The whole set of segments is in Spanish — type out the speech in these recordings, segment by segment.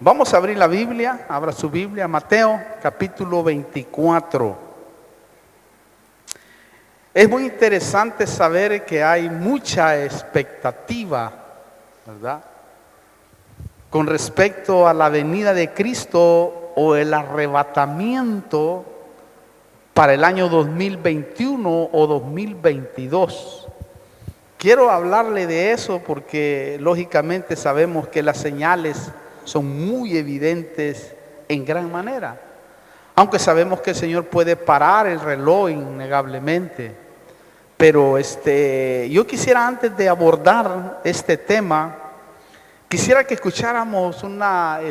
Vamos a abrir la Biblia, abra su Biblia, Mateo capítulo 24. Es muy interesante saber que hay mucha expectativa, ¿verdad?, con respecto a la venida de Cristo o el arrebatamiento para el año 2021 o 2022. Quiero hablarle de eso porque lógicamente sabemos que las señales son muy evidentes en gran manera, aunque sabemos que el Señor puede parar el reloj innegablemente. Pero yo quisiera, antes de abordar este tema, quisiera que escucháramos una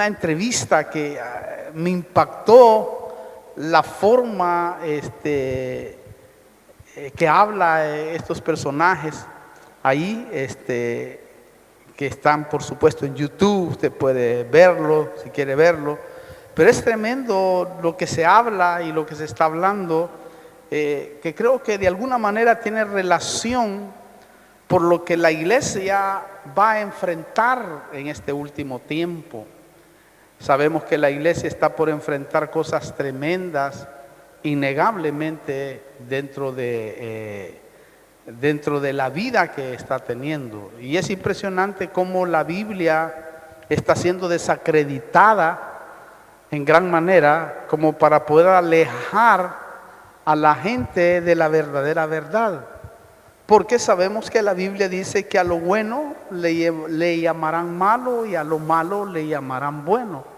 entrevista que me impactó la forma que habla estos personajes ahí, que están por supuesto en YouTube. Usted puede verlo si quiere verlo, pero es tremendo lo que se habla y lo que se está hablando, que creo que de alguna manera tiene relación por lo que la iglesia va a enfrentar en este último tiempo. Sabemos que la iglesia está por enfrentar cosas tremendas, innegablemente dentro de la vida que está teniendo. Y es impresionante cómo la Biblia está siendo desacreditada en gran manera, como para poder alejar a la gente de la verdadera verdad. Porque sabemos que la Biblia dice que a lo bueno le llamarán malo y a lo malo le llamarán bueno.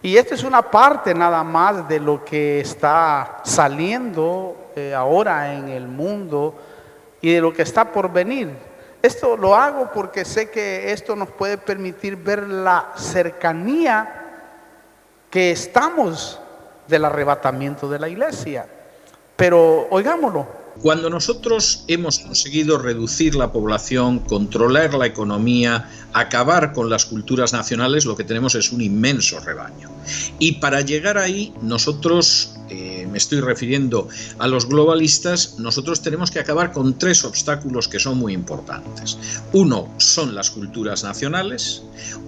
Y esta es una parte nada más de lo que está saliendo ahora en el mundo y de lo que está por venir. Esto lo hago porque sé que esto nos puede permitir ver la cercanía que estamos del arrebatamiento de la iglesia. Pero oigámoslo. Cuando nosotros hemos conseguido reducir la población, controlar la economía, acabar con las culturas nacionales, lo que tenemos es un inmenso rebaño. Y para llegar ahí, nosotros, me estoy refiriendo a los globalistas, nosotros tenemos que acabar con tres obstáculos que son muy importantes. Uno son las culturas nacionales,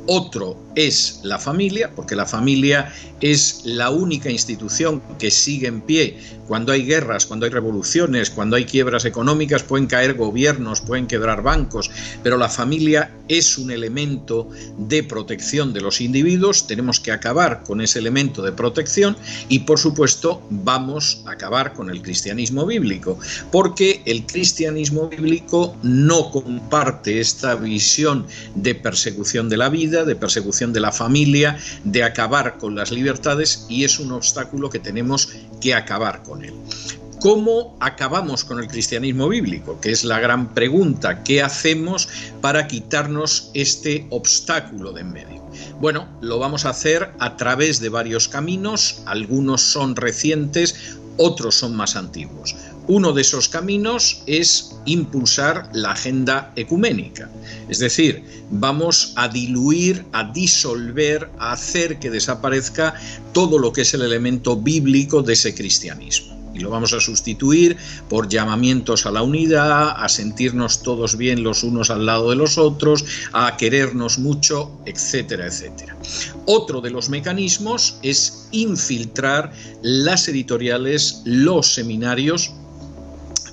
otro es la familia, porque la familia es la única institución que sigue en pie cuando hay guerras, cuando hay revoluciones, cuando hay quiebras económicas. Pueden caer gobiernos, pueden quebrar bancos, pero la familia es un elemento de protección de los individuos. Tenemos que acabar con ese elemento de protección y, por supuesto, vamos a acabar con el cristianismo bíblico, porque el cristianismo bíblico no comparte esta visión de persecución de la vida, de persecución de la familia, de acabar con las libertades, y es un obstáculo que tenemos que acabar con él. ¿Cómo acabamos con el cristianismo bíblico? Que es la gran pregunta. ¿Qué hacemos para quitarnos este obstáculo de en medio? Bueno, lo vamos a hacer a través de varios caminos. Algunos son recientes, otros son más antiguos. Uno de esos caminos es impulsar la agenda ecuménica, es decir, vamos a diluir, a disolver, a hacer que desaparezca todo lo que es el elemento bíblico de ese cristianismo. Y lo vamos a sustituir por llamamientos a la unidad, a sentirnos todos bien los unos al lado de los otros, a querernos mucho, etcétera, etcétera. Otro de los mecanismos es infiltrar las editoriales, los seminarios,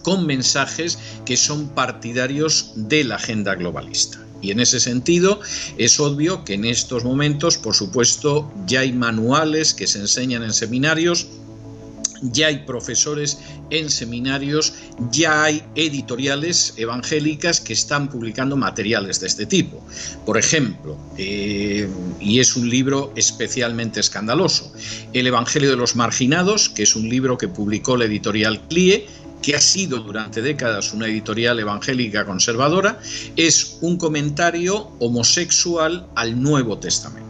con mensajes que son partidarios de la agenda globalista. Y en ese sentido es obvio que en estos momentos, por supuesto, ya hay manuales que se enseñan en seminarios, ya hay profesores en seminarios, ya hay editoriales evangélicas que están publicando materiales de este tipo. Por ejemplo, y es un libro especialmente escandaloso, El Evangelio de los Marginados, que es un libro que publicó la editorial CLIE, que ha sido durante décadas una editorial evangélica conservadora, es un comentario homosexual al Nuevo Testamento.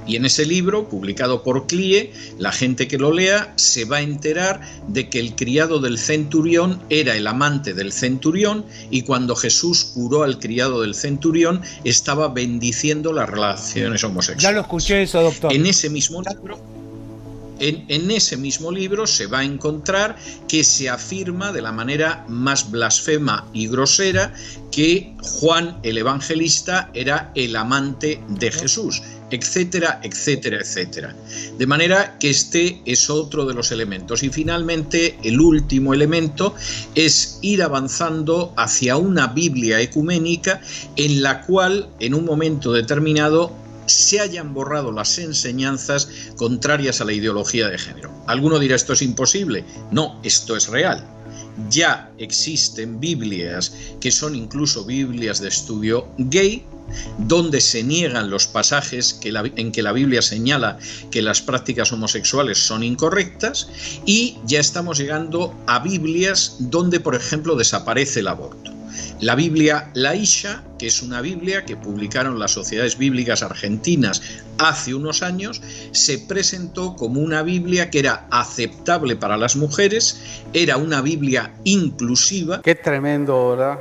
Y en ese libro, publicado por CLIE, la gente que lo lea se va a enterar de que el criado del centurión era el amante del centurión, y cuando Jesús curó al criado del centurión estaba bendiciendo las relaciones homosexuales. Ya lo escuché eso, doctor. En ese mismo libro... en ese mismo libro se va a encontrar que se afirma de la manera más blasfema y grosera que Juan el Evangelista era el amante de Jesús, etcétera, etcétera, etcétera. De manera que este es otro de los elementos. Y finalmente, el último elemento es ir avanzando hacia una Biblia ecuménica en la cual, en un momento determinado, se hayan borrado las enseñanzas contrarias a la ideología de género. Alguno dirá, ¿esto es imposible? No, esto es real. Ya existen Biblias que son incluso Biblias de estudio gay, donde se niegan los pasajes en que la Biblia señala que las prácticas homosexuales son incorrectas, y ya estamos llegando a Biblias donde, por ejemplo, desaparece el aborto. La Biblia La Isha, que es una Biblia que publicaron las sociedades bíblicas argentinas hace unos años, se presentó como una Biblia que era aceptable para las mujeres, era una Biblia inclusiva. Qué tremendo, ¿verdad?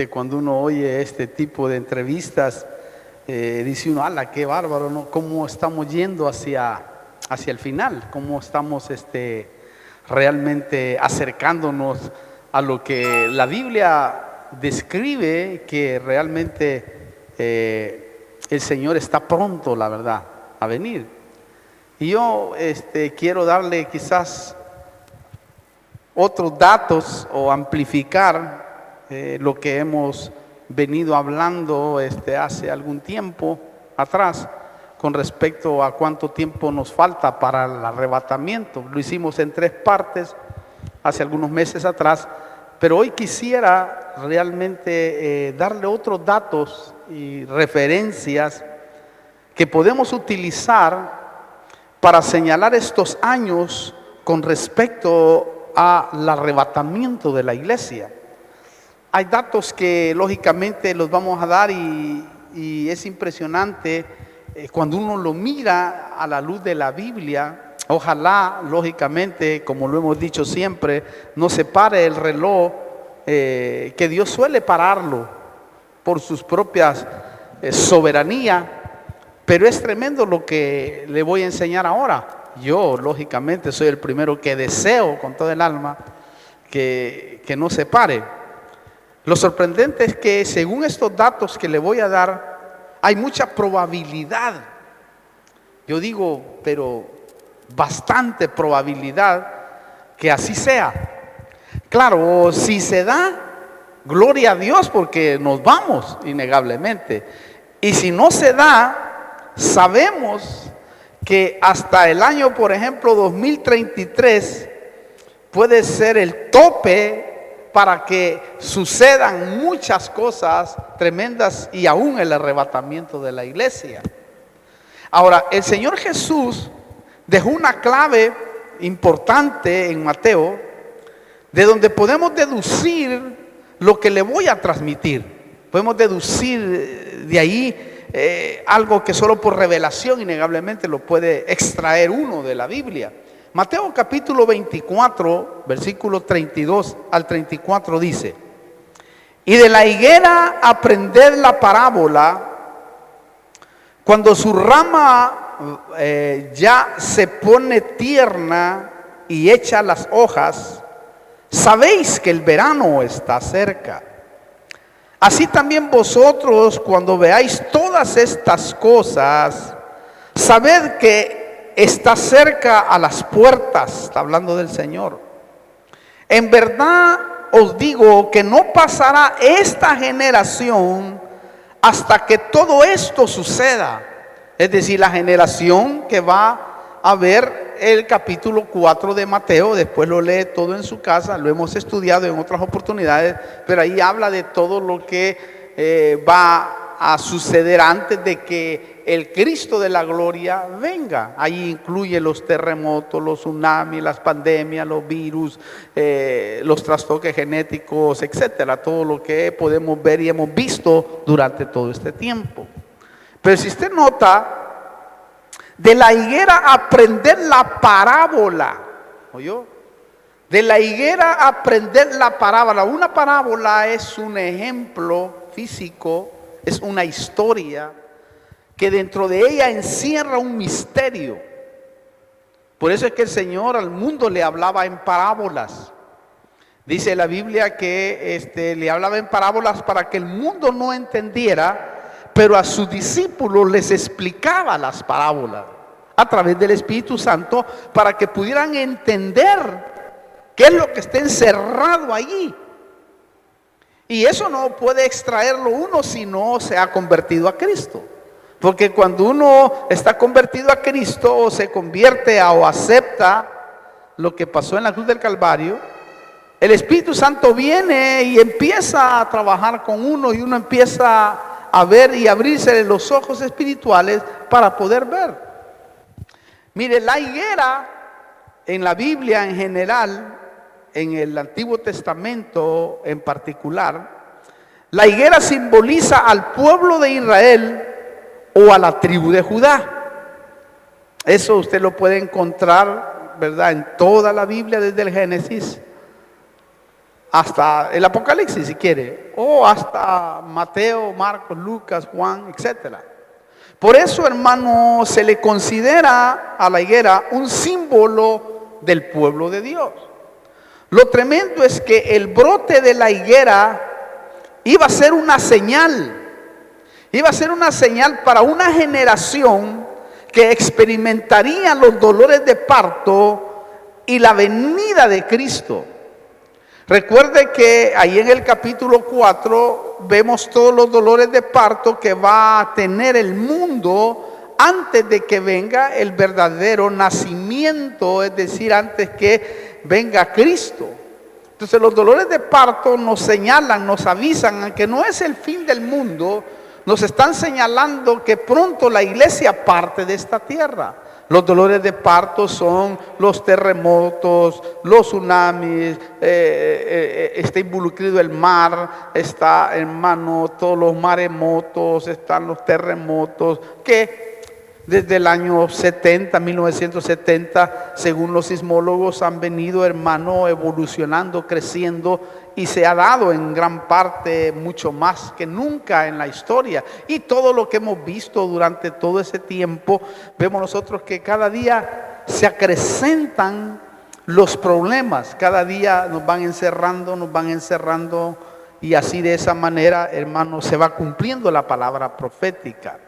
Cuando uno oye este tipo de entrevistas, dice uno, ¡hala, qué bárbaro!, ¿no? ¿Cómo estamos yendo hacia el final? ¿Cómo estamos realmente acercándonos a lo que la Biblia describe, que realmente el Señor está pronto, la verdad, a venir? Y yo quiero darle quizás otros datos o amplificar lo que hemos venido hablando hace algún tiempo atrás con respecto a cuánto tiempo nos falta para el arrebatamiento. Lo hicimos en 3 partes hace algunos meses atrás, pero hoy quisiera realmente darle otros datos y referencias que podemos utilizar para señalar estos años con respecto al arrebatamiento de la iglesia. Hay datos que lógicamente los vamos a dar y es impresionante cuando uno lo mira a la luz de la Biblia. Ojalá, lógicamente, como lo hemos dicho siempre, no se pare el reloj, que Dios suele pararlo por sus propias soberanía, pero es tremendo lo que le voy a enseñar ahora. Yo, lógicamente, soy el primero que deseo con todo el alma que no se pare. Lo sorprendente es que según estos datos que le voy a dar, hay mucha probabilidad, yo digo, pero bastante probabilidad que así sea. Claro, si se da, gloria a Dios, porque nos vamos innegablemente. Y si no se da, sabemos que hasta el año, por ejemplo, 2033 puede ser el tope para que sucedan muchas cosas tremendas y aún el arrebatamiento de la iglesia. Ahora, el Señor Jesús dejó una clave importante en Mateo, de donde podemos deducir lo que le voy a transmitir. Podemos deducir de ahí algo que solo por revelación innegablemente lo puede extraer uno de la Biblia. Mateo capítulo 24, versículos 32 al 34 dice: y de la higuera aprended la parábola, cuando su rama ya se pone tierna y echa las hojas, sabéis que el verano está cerca. Así también vosotros, cuando veáis todas estas cosas, sabed que está cerca a las puertas. Está hablando del Señor. En verdad os digo que no pasará esta generación hasta que todo esto suceda. Es decir, la generación que va a ver el capítulo 4 de Mateo. Después lo lee todo en su casa, lo hemos estudiado en otras oportunidades, pero ahí habla de todo lo que va a suceder antes de que el Cristo de la gloria venga. Ahí incluye los terremotos, los tsunamis, las pandemias, los virus, los trastoques genéticos, etcétera, todo lo que podemos ver y hemos visto durante todo este tiempo. Pero si usted nota, de la higuera aprender la parábola, ¿oyó? De la higuera aprender la parábola. Una parábola es un ejemplo físico, es una historia que dentro de ella encierra un misterio. Por eso es que el Señor al mundo le hablaba en parábolas. Dice la Biblia que le hablaba en parábolas para que el mundo no entendiera, pero a sus discípulos les explicaba las parábolas a través del Espíritu Santo para que pudieran entender qué es lo que está encerrado allí. Y eso no puede extraerlo uno si no se ha convertido a Cristo. Porque cuando uno está convertido a Cristo o se convierte o acepta lo que pasó en la cruz del Calvario, el Espíritu Santo viene y empieza a trabajar con uno y uno empieza a ver y abrirse los ojos espirituales para poder ver. Mire, la higuera en la Biblia en general, en el Antiguo Testamento en particular, la higuera simboliza al pueblo de Israel o a la tribu de Judá. Eso usted lo puede encontrar, ¿verdad?, en toda la Biblia, desde el Génesis hasta el Apocalipsis, si quiere, o hasta Mateo, Marcos, Lucas, Juan, etcétera. Por eso, hermano, se le considera a la higuera un símbolo del pueblo de Dios. Lo tremendo es que el brote de la higuera iba a ser una señal. Iba a ser una señal para una generación que experimentaría los dolores de parto y la venida de Cristo. Recuerde que ahí en el capítulo 4 vemos todos los dolores de parto que va a tener el mundo antes de que venga el verdadero nacimiento, es decir, antes que venga Cristo. Entonces los dolores de parto nos señalan, nos avisan que no es el fin del mundo. Nos están señalando que pronto la iglesia parte de esta tierra. Los dolores de parto son los terremotos, los tsunamis, está involucrado el mar, está, hermano, todos los maremotos, están los terremotos, que desde el año 1970, según los sismólogos, han venido, hermano, evolucionando, creciendo, y se ha dado en gran parte mucho más que nunca en la historia. Y todo lo que hemos visto durante todo ese tiempo, vemos nosotros que cada día se acrecentan los problemas. Cada día nos van encerrando, y así de esa manera, hermano, se va cumpliendo la palabra profética.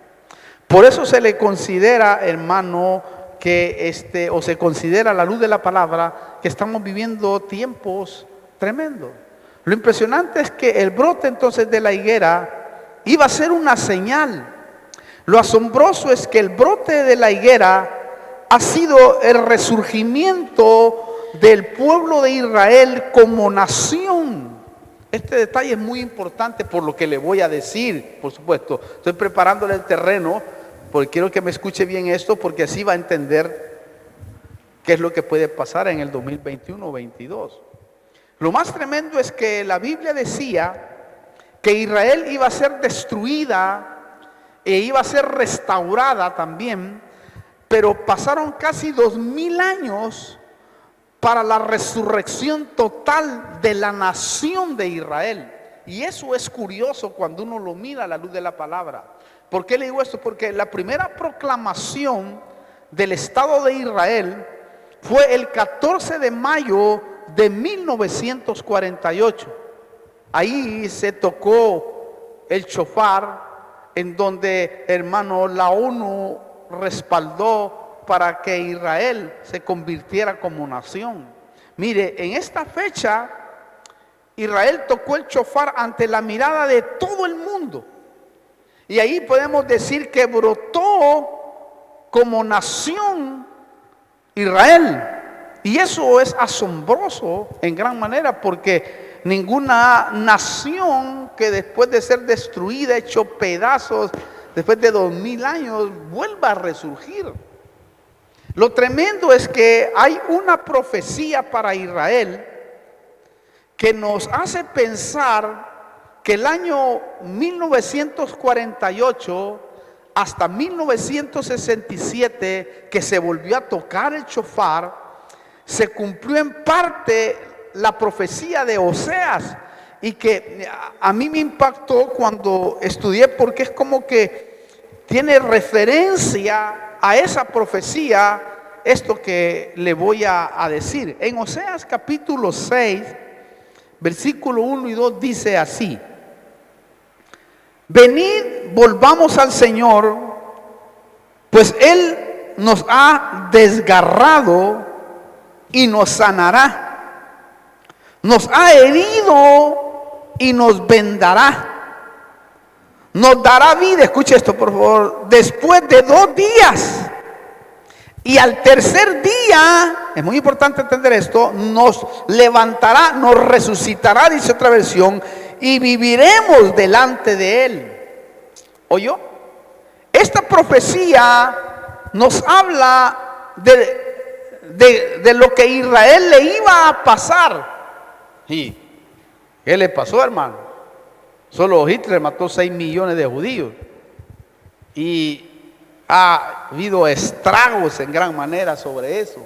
Por eso se le considera, hermano, que o se considera a la luz de la palabra que estamos viviendo tiempos tremendos. Lo impresionante es que el brote entonces de la higuera iba a ser una señal. Lo asombroso es que el brote de la higuera ha sido el resurgimiento del pueblo de Israel como nación. Este detalle es muy importante por lo que le voy a decir, por supuesto. Estoy preparándole el terreno porque quiero que me escuche bien esto, porque así va a entender qué es lo que puede pasar en el 2021 o 2022. Lo más tremendo es que la Biblia decía que Israel iba a ser destruida e iba a ser restaurada también, pero pasaron casi 2000 años para la resurrección total de la nación de Israel. Y eso es curioso cuando uno lo mira a la luz de la palabra. ¿Por qué le digo esto? Porque la primera proclamación del Estado de Israel fue el 14 de mayo de 1948. Ahí se tocó el shofar, en donde, hermano, la ONU respaldó para que Israel se convirtiera como nación. Mire, en esta fecha Israel tocó el shofar ante la mirada de todo el mundo, y ahí podemos decir que brotó como nación Israel. Y eso es asombroso en gran manera, porque ninguna nación que después de ser destruida, hecho pedazos, después de 2000 años, vuelva a resurgir. Lo tremendo es que hay una profecía para Israel que nos hace pensar que el año 1948 hasta 1967, que se volvió a tocar el shofar, se cumplió en parte la profecía de Oseas, y que a mí me impactó cuando estudié, porque es como que tiene referencia a esa profecía esto que le voy a decir. En Oseas capítulo 6, versículo 1 y 2 dice así: venid, volvamos al Señor, pues Él nos ha desgarrado y nos sanará, nos ha herido y nos vendará, nos dará vida, escuche esto por favor, después de 2 días. Y al tercer día, es muy importante entender esto, nos levantará, nos resucitará, dice otra versión, y viviremos delante de Él. ¿Oyó? Esta profecía nos habla de lo que a Israel le iba a pasar. ¿Y qué le pasó, hermano? Solo Hitler mató 6 millones de judíos. Y ha habido estragos en gran manera sobre eso.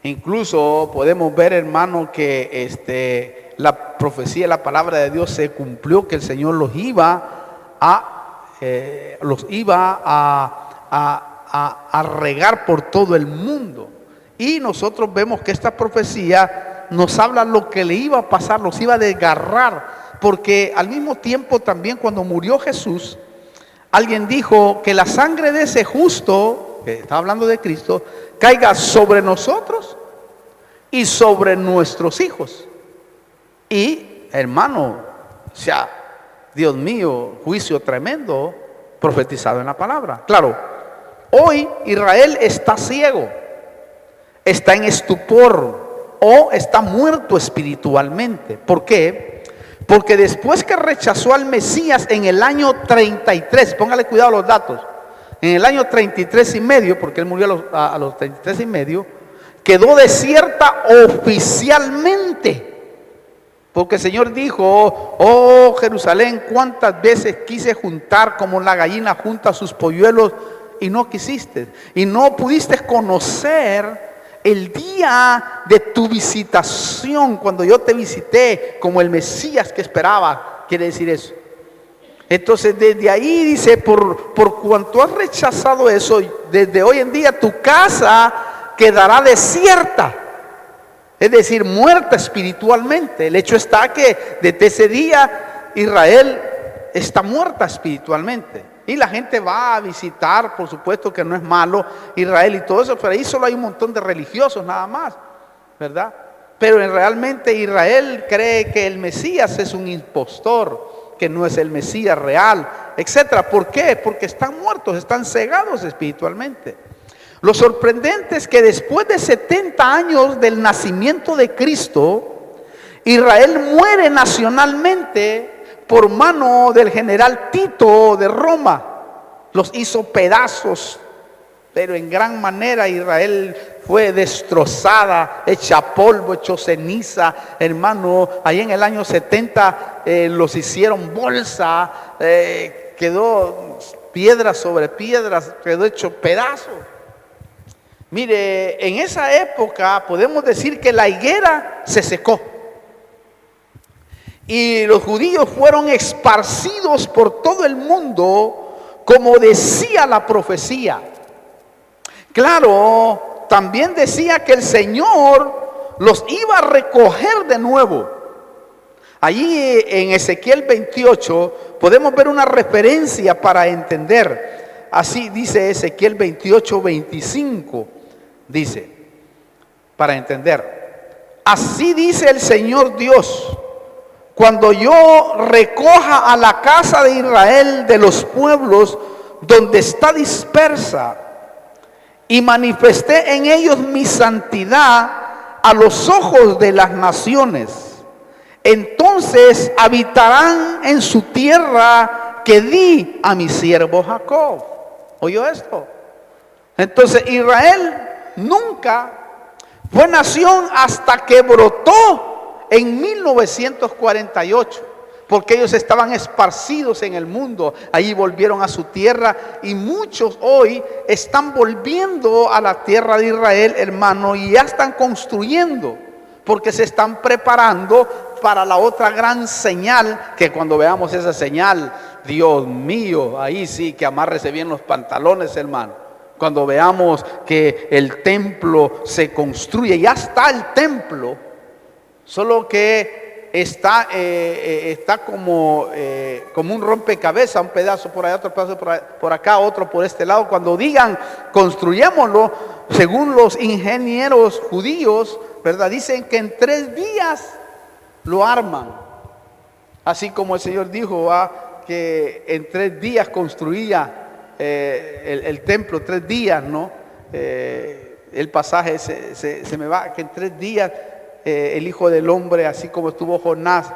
Incluso podemos ver, hermano, que la profecía, la palabra de Dios se cumplió, que el Señor los iba a regar por todo el mundo. Y nosotros vemos que esta profecía nos habla lo que le iba a pasar, los iba a desgarrar, porque al mismo tiempo también cuando murió Jesús, alguien dijo que la sangre de ese justo, que está hablando de Cristo, caiga sobre nosotros y sobre nuestros hijos. Y hermano, o sea, Dios mío, juicio tremendo profetizado en la palabra. Claro, hoy Israel está ciego, está en estupor o está muerto espiritualmente. ¿Por qué? Porque después que rechazó al Mesías en el año 33, póngale cuidado a los datos, en el año 33 y medio, porque él murió a los 33 y medio, quedó desierta oficialmente. Porque el Señor dijo: oh Jerusalén, cuántas veces quise juntar como la gallina junta sus polluelos y no quisiste, y no pudiste conocer el día de tu visitación, cuando yo te visité como el Mesías que esperaba. Quiere decir eso. Entonces desde ahí dice, por cuanto has rechazado eso, desde hoy en día tu casa quedará desierta, es decir, muerta espiritualmente. El hecho está que desde ese día Israel está muerta espiritualmente. Y la gente va a visitar, por supuesto que no es malo, Israel y todo eso, pero ahí solo hay un montón de religiosos nada más, ¿verdad? Pero realmente Israel cree que el Mesías es un impostor, que no es el Mesías real, etcétera. ¿Por qué? Porque están muertos, están cegados espiritualmente. Lo sorprendente es que después de 70 años del nacimiento de Cristo, Israel muere nacionalmente por mano del general Tito de Roma. Los hizo pedazos, pero en gran manera Israel fue destrozada, hecha polvo, hecho ceniza, hermano. Ahí en el año 70 los hicieron bolsa, quedó piedras sobre piedras, quedó hecho pedazos. Mire, en esa época podemos decir que la higuera se secó y los judíos fueron esparcidos por todo el mundo, como decía la profecía. Claro, también decía que el Señor los iba a recoger de nuevo. Allí en Ezequiel 28 podemos ver una referencia para entender. Así dice Ezequiel 28:25. Dice, para entender: así dice el Señor Dios, cuando yo recoja a la casa de Israel de los pueblos donde está dispersa y manifesté en ellos mi santidad a los ojos de las naciones, entonces habitarán en su tierra que di a mi siervo Jacob. ¿Oyó esto? Entonces Israel nunca fue nación hasta que brotó en 1948, porque ellos estaban esparcidos en el mundo. Allí volvieron a su tierra y muchos hoy están volviendo a la tierra de Israel, hermano, y ya están construyendo, porque se están preparando para la otra gran señal, que cuando veamos esa señal, Dios mío, ahí sí que amárrese bien los pantalones, hermano, Cuando veamos que el templo se construye, ya está el templo, solo que está como un rompecabezas, un pedazo por allá, otro pedazo por acá, otro por este lado. Cuando digan construyémoslo, según los ingenieros judíos, ¿verdad? Dicen que en 3 días lo arman. Así como el Señor dijo que en 3 días construía el templo, 3 días, ¿no? El pasaje se me va, que en 3 días el Hijo del Hombre, así como estuvo Jonás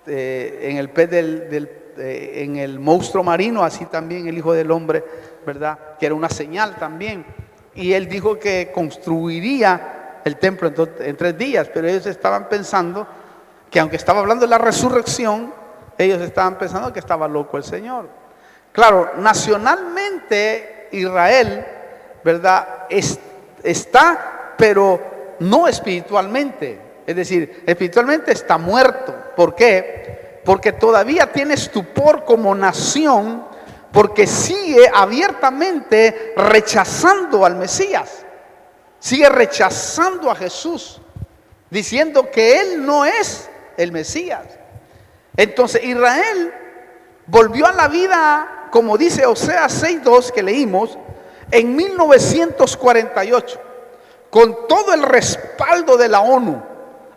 en el pez en el monstruo marino, así también el Hijo del Hombre, ¿verdad? Que era una señal también. Y él dijo que construiría el templo en 3 días, pero ellos estaban pensando que, aunque estaba hablando de la resurrección, ellos estaban pensando que estaba loco el Señor. Claro, nacionalmente Israel, ¿verdad? Está, pero no espiritualmente. Es decir, espiritualmente está muerto. ¿Por qué? Porque todavía tiene estupor como nación, porque sigue abiertamente rechazando al Mesías. Sigue rechazando a Jesús, diciendo que Él no es el Mesías. Entonces Israel volvió a la vida, como dice Oseas 6:2 que leímos, en 1948, con todo el respaldo de la ONU.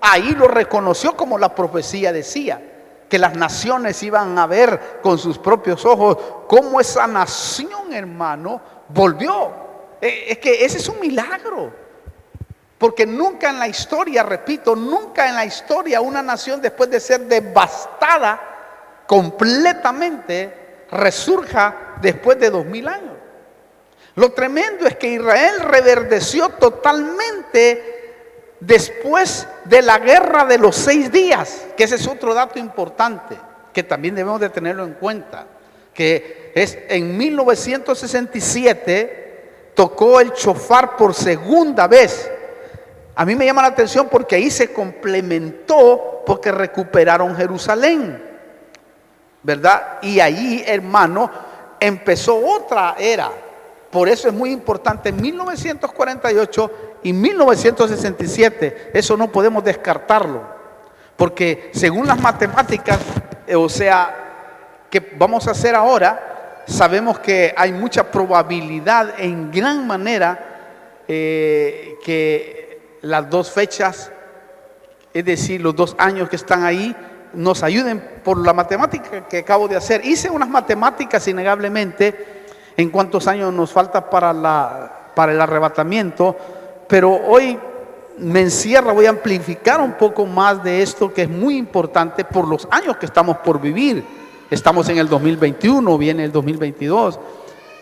Ahí lo reconoció, como la profecía decía, que las naciones iban a ver con sus propios ojos cómo esa nación, hermano, volvió. Es que ese es un milagro, porque nunca en la historia, repito, nunca en la historia una nación, después de ser devastada completamente, resurja después de 2000 años. Lo tremendo es que Israel reverdeció totalmente después de la guerra de los 6 días, que ese es otro dato importante que también debemos de tenerlo en cuenta, que es en 1967 tocó el shofar por segunda vez. A mí me llama la atención porque ahí se complementó, porque recuperaron Jerusalén, ¿verdad? Y ahí, hermano, empezó otra era. Por eso es muy importante 1948 y 1967. Eso no podemos descartarlo, porque según las matemáticas, o sea, que vamos a hacer ahora, sabemos que hay mucha probabilidad, en gran manera, que las 2 fechas, es decir, los 2 años que están ahí, nos ayuden por la matemática que acabo de hacer. Hice unas matemáticas innegablemente en cuántos años nos falta para el arrebatamiento, pero hoy me encierra, voy a amplificar un poco más de esto, que es muy importante por los años que estamos por vivir. Estamos en el 2021, viene el 2022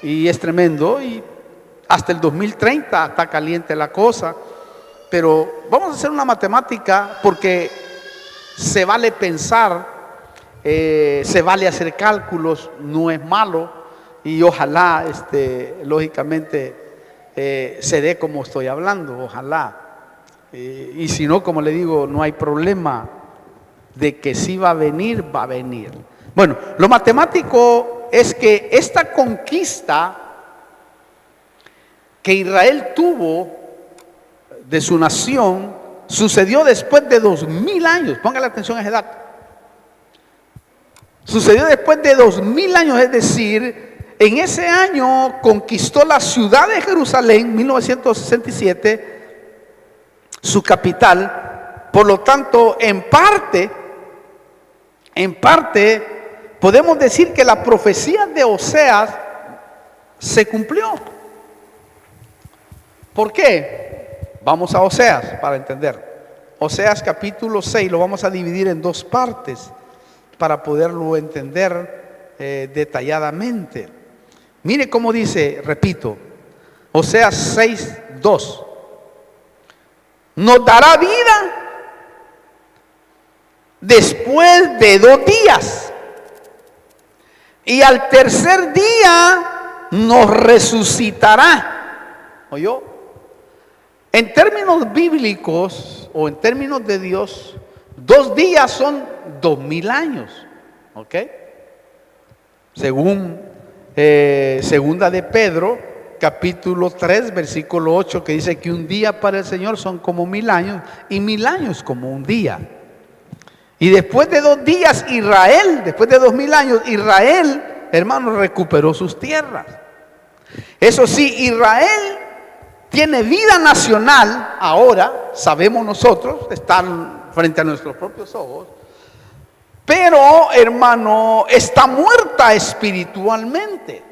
y es tremendo, y hasta el 2030 está caliente la cosa. Pero vamos a hacer una matemática, porque se vale pensar, se vale hacer cálculos, no es malo, y ojalá, lógicamente, se dé como estoy hablando, ojalá. Y si no, como le digo, no hay problema, de que sí va a venir, va a venir. Bueno, lo matemático es que esta conquista que Israel tuvo de su nación sucedió después de 2000 años. Póngale atención a ese dato. Sucedió después de 2000 años, es decir, en ese año conquistó la ciudad de Jerusalén, 1967, su capital. Por lo tanto, en parte, podemos decir que la profecía de Oseas se cumplió. ¿Por qué? Vamos a Oseas para entender. Oseas capítulo 6 lo vamos a dividir en 2 partes para poderlo entender detalladamente. Mire cómo dice, repito, Oseas 6:2. Nos dará vida después de 2 días, y al tercer día nos resucitará. ¿Oyó? En términos bíblicos o en términos de Dios, 2 días son 2000 años. ¿Ok? Según segunda de Pedro, capítulo 3, versículo 8, que dice que un día para el Señor son como 1000 años y 1000 años como un día. Y después de 2 días después de 2000 años, Israel, hermanos, recuperó sus tierras. Eso sí, Israel tiene vida nacional ahora, sabemos nosotros, están frente a nuestros propios ojos, pero, hermano, está muerta espiritualmente.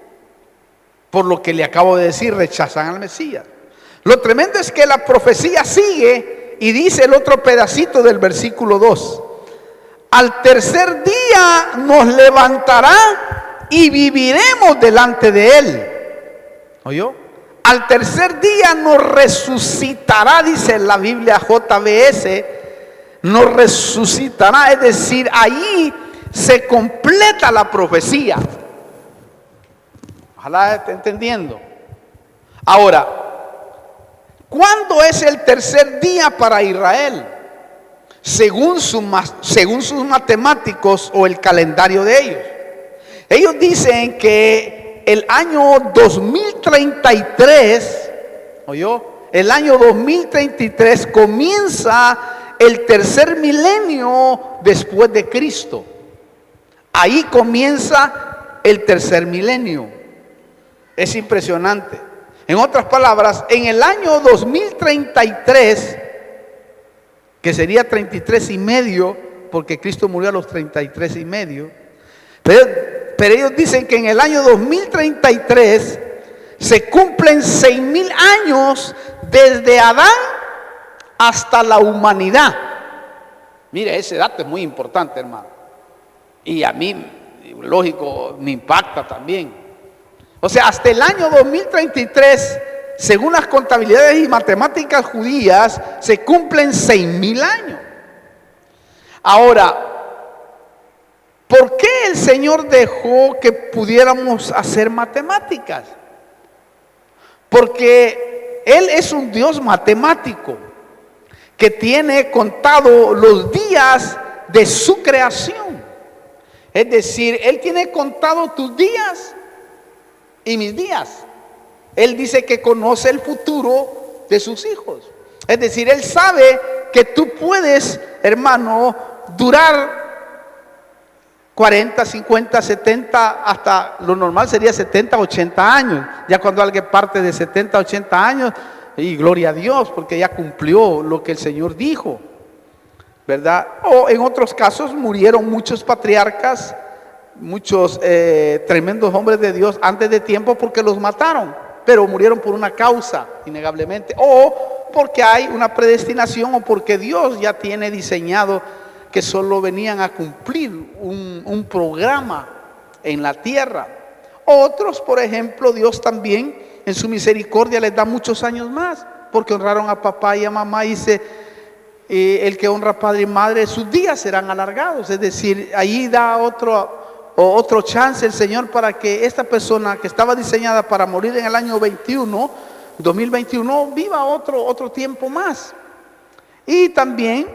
Por lo que le acabo de decir, rechazan al Mesías. Lo tremendo es que la profecía sigue y dice el otro pedacito del versículo 2. Al tercer día nos levantará y viviremos delante de él. ¿Oyó? Al tercer día nos resucitará, dice la Biblia JBS, nos resucitará, es decir, ahí se completa la profecía. Ojalá esté entendiendo. Ahora, ¿cuándo es el tercer día para Israel? Según sus matemáticos o el calendario de ellos. Ellos dicen que el año 2033, ¿oyó? El año 2033 comienza el tercer milenio después de Cristo. Ahí comienza el tercer milenio. Es impresionante. En otras palabras, en el año 2033, que sería 33 y medio, porque Cristo murió a los 33 y medio, pero ellos dicen que en el año 2033 se cumplen 6000 años desde Adán hasta la humanidad. Mire, ese dato es muy importante, hermano. Y a mí, lógico, me impacta también. O sea, hasta el año 2033, según las contabilidades y matemáticas judías, se cumplen 6000 años. Ahora, ¿por qué el Señor dejó que pudiéramos hacer matemáticas? Porque Él es un Dios matemático que tiene contado los días de su creación. Es decir, Él tiene contado tus días y mis días. Él dice que conoce el futuro de sus hijos. Es decir, Él sabe que tú puedes, hermano, durar 40, 50, 70, hasta lo normal sería 70, 80 años. Ya cuando alguien parte de 70, 80 años, y gloria a Dios, porque ya cumplió lo que el Señor dijo, ¿verdad? O en otros casos murieron muchos patriarcas, muchos tremendos hombres de Dios antes de tiempo porque los mataron, pero murieron por una causa, innegablemente, o porque hay una predestinación, o porque Dios ya tiene diseñado que solo venían a cumplir un programa en la tierra. Otros, por ejemplo, Dios también en su misericordia les da muchos años más, porque honraron a papá y a mamá, y dice, el que honra a padre y madre, sus días serán alargados. Es decir, ahí da otro chance el Señor para que esta persona que estaba diseñada para morir en el año 2021, viva otro tiempo más. Y también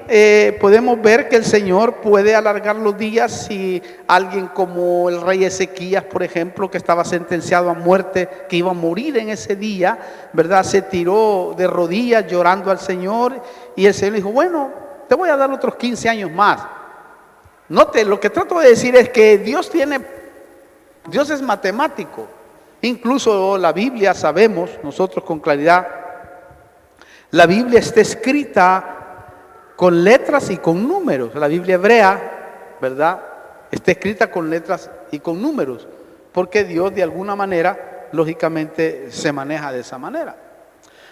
podemos ver que el Señor puede alargar los días si alguien como el rey Ezequías, por ejemplo, que estaba sentenciado a muerte, que iba a morir en ese día, ¿verdad? Se tiró de rodillas llorando al Señor, y el Señor dijo, bueno, te voy a dar otros 15 años más. Note, lo que trato de decir es que Dios es matemático. Incluso la Biblia, sabemos nosotros con claridad, la Biblia está escrita con letras y con números. La Biblia hebrea, ¿verdad?, está escrita con letras y con números, porque Dios de alguna manera, lógicamente, se maneja de esa manera.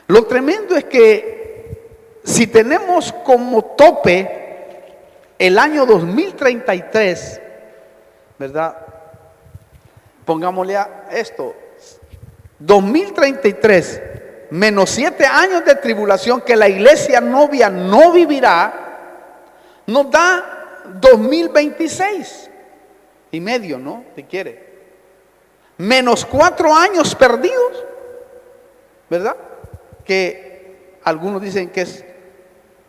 Lo tremendo es que si tenemos como tope el año 2033, ¿verdad? Pongámosle a esto, 2033 menos 7 años de tribulación que la iglesia novia no vivirá, nos da 2026 y medio, ¿no? Si quiere. Menos 4 años perdidos, ¿verdad? Que algunos dicen que es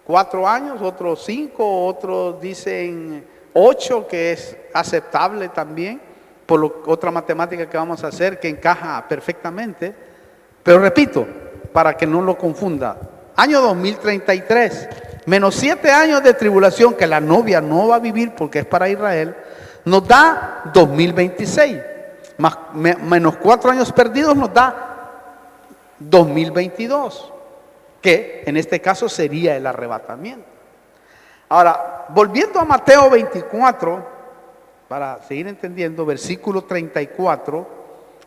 4 años, otros 5, otros dicen 8, que es aceptable también, por otra matemática que vamos a hacer que encaja perfectamente. Pero repito, para que no lo confunda, año 2033, menos 7 años de tribulación que la novia no va a vivir porque es para Israel, nos da 2026, menos 4 años perdidos nos da 2022, que en este caso sería el arrebatamiento. Ahora, volviendo a Mateo 24, para seguir entendiendo, versículo 34,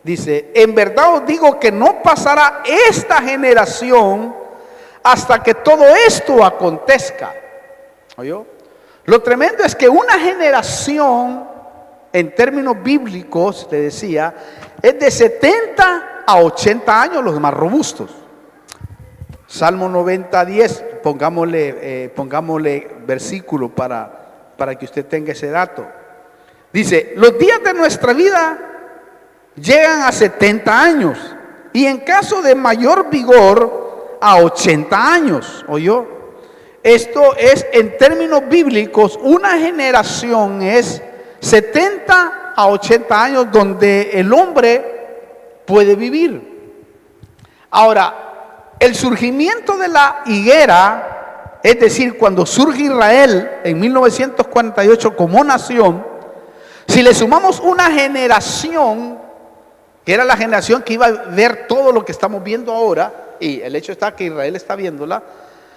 dice: en verdad os digo que no pasará esta generación hasta que todo esto acontezca. ¿Oyó? Lo tremendo es que una generación, en términos bíblicos, le decía, es de 70 a 80 años los más robustos. Salmo 90, 10, pongámosle versículo para que usted tenga ese dato. Dice: los días de nuestra vida llegan a 70 años y en caso de mayor vigor a 80 años. ¿Oyó? Esto es, en términos bíblicos, una generación es 70 a 80 años donde el hombre puede vivir. Ahora, el surgimiento de la higuera, es decir, cuando surge Israel en 1948 como nación, si le sumamos una generación, que era la generación que iba a ver todo lo que estamos viendo ahora, y el hecho está que Israel está viéndola,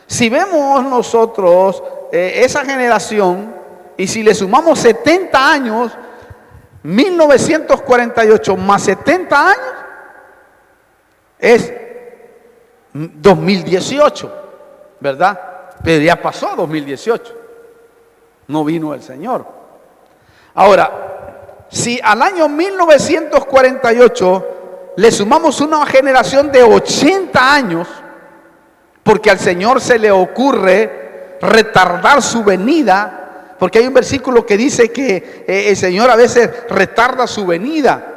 si vemos nosotros esa generación, y si le sumamos 70 años, 1948 más 70 años, es 2018, ¿verdad? Pero ya pasó 2018, no vino el Señor. Ahora, si al año 1948 le sumamos una generación de 80 años, porque al Señor se le ocurre retardar su venida, porque hay un versículo que dice que el Señor a veces retarda su venida.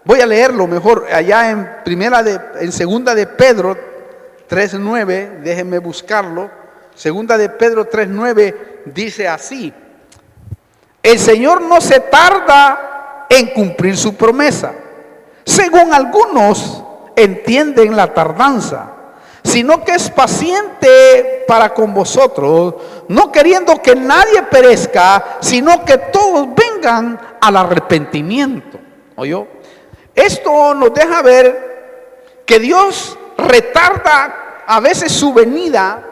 Voy a leerlo mejor allá en segunda de Pedro 3:9, déjenme buscarlo. Segunda de Pedro 3:9 dice así: el Señor no se tarda en cumplir su promesa, según algunos entienden la tardanza, sino que es paciente para con vosotros, no queriendo que nadie perezca, sino que todos vengan al arrepentimiento. ¿Oyó? Esto nos deja ver que Dios retarda a veces su venida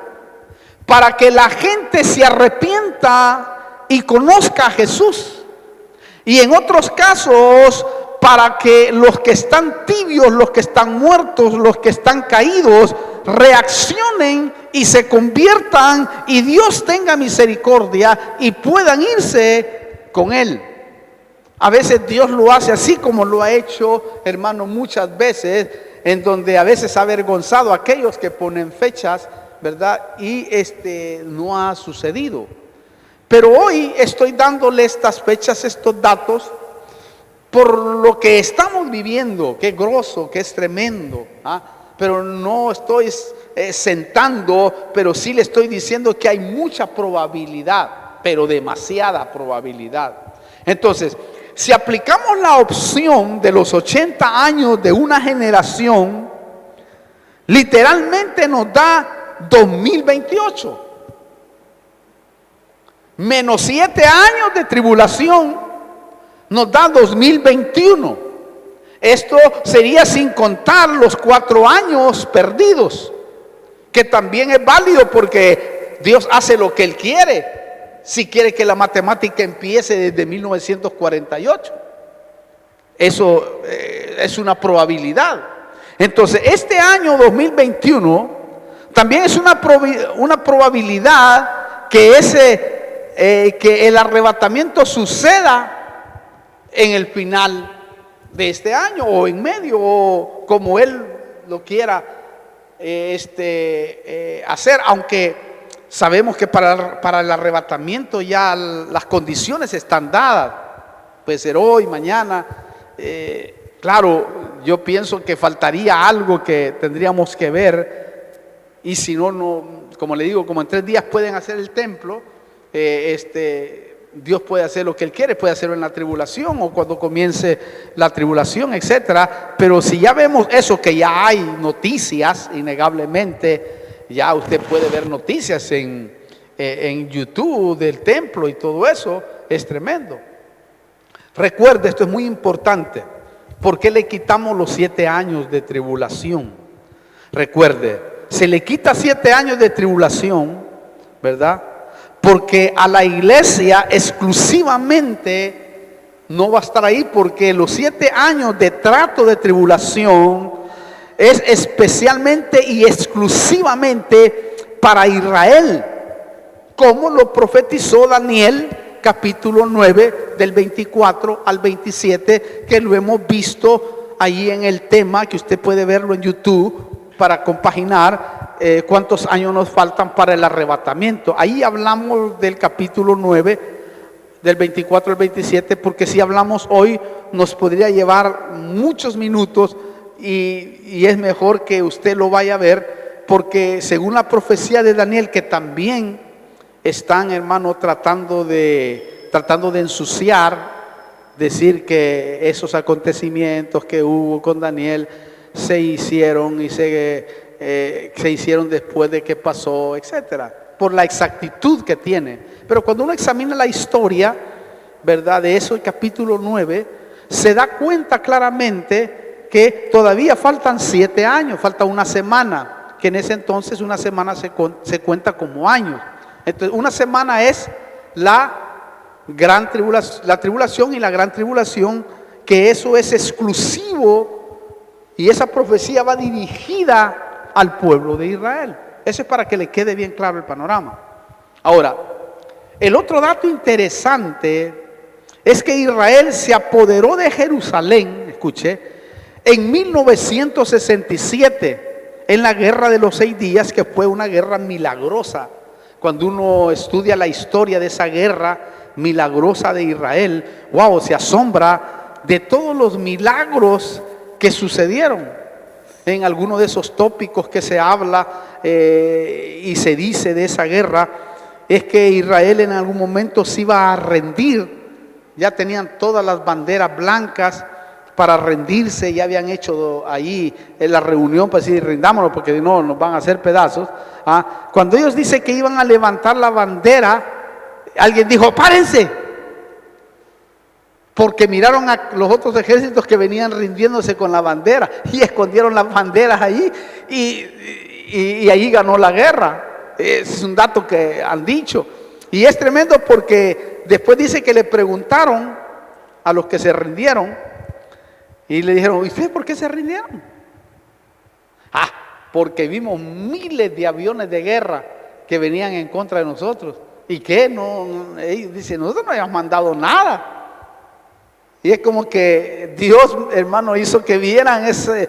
para que la gente se arrepienta y conozca a Jesús, y en otros casos para que los que están tibios, los que están muertos, los que están caídos, reaccionen y se conviertan, y Dios tenga misericordia y puedan irse con Él. A veces Dios lo hace así como lo ha hecho, hermano, muchas veces, en donde a veces ha avergonzado a aquellos que ponen fechas, ¿verdad? Y no ha sucedido. Pero hoy estoy dándole estas fechas, estos datos, por lo que estamos viviendo, que es grosso, que es tremendo, ¿ah? Pero no estoy sentando, pero sí le estoy diciendo que hay mucha probabilidad, pero demasiada probabilidad. Entonces, si aplicamos la opción de los 80 años de una generación, literalmente nos da 2028. Menos 7 años de tribulación nos da 2021. Esto sería sin contar los 4 años perdidos, que también es válido porque Dios hace lo que Él quiere. Si quiere que la matemática empiece desde 1948, eso es una probabilidad. Entonces, este año 2021 también es una probabilidad que que el arrebatamiento suceda en el final de este año, o en medio, o como Él lo quiera hacer, aunque sabemos que para el arrebatamiento ya las condiciones están dadas. Puede ser hoy, mañana. Claro, yo pienso que faltaría algo que tendríamos que ver, y si no, como le digo, como en 3 días pueden hacer el templo, Dios puede hacer lo que Él quiere, puede hacerlo en la tribulación o cuando comience la tribulación, etcétera. Pero si ya vemos eso, que ya hay noticias, innegablemente, ya usted puede ver noticias en YouTube del templo y todo eso, es tremendo. Recuerde, esto es muy importante. ¿Por qué le quitamos los 7 años de tribulación? Recuerde, se le quita 7 años de tribulación, ¿verdad? Porque a la iglesia exclusivamente no va a estar ahí, porque los 7 años de trato de tribulación es especialmente y exclusivamente para Israel, como lo profetizó Daniel capítulo 9 del 24 al 27, que lo hemos visto ahí en el tema, que usted puede verlo en YouTube para compaginar cuántos años nos faltan para el arrebatamiento. Ahí hablamos del capítulo 9 del 24 al 27, porque si hablamos hoy nos podría llevar muchos minutos y es mejor que usted lo vaya a ver, porque según la profecía de Daniel, que también están, hermano, tratando de ensuciar, decir que esos acontecimientos que hubo con Daniel se hicieron y se hicieron después de que pasó, etcétera, por la exactitud que tiene. Pero cuando uno examina la historia, ¿verdad?, de eso, el capítulo 9, se da cuenta claramente que todavía faltan 7 años, falta una semana, que en ese entonces una semana se cuenta como años. Entonces, una semana es la gran tribulación, la tribulación y la gran tribulación, que eso es exclusivo, y esa profecía va dirigida al pueblo de Israel. Eso es para que le quede bien claro el panorama. Ahora, el otro dato interesante es que Israel se apoderó de Jerusalén, escuche, en 1967, en la guerra de los 6 días, que fue una guerra milagrosa. Cuando uno estudia la historia de esa guerra milagrosa de Israel, wow, se asombra de todos los milagros que sucedieron. En alguno de esos tópicos que se habla y se dice de esa guerra, es que Israel en algún momento se iba a rendir. Ya tenían todas las banderas blancas para rendirse, ya habían hecho ahí en la reunión para decir rindámonos porque no nos van a hacer pedazos. Cuando ellos dicen que iban a levantar la bandera, alguien dijo párense, porque miraron a los otros ejércitos que venían rindiéndose con la bandera y escondieron las banderas allí y allí ganó la guerra. Es un dato que han dicho y es tremendo, porque después dice que le preguntaron a los que se rindieron y le dijeron, ¿y ustedes por qué se rindieron? Porque vimos miles de aviones de guerra que venían en contra de nosotros. ¿Y qué? Ellos dicen, nosotros no habíamos mandado nada. Y es como que Dios, hermano, hizo que vieran ese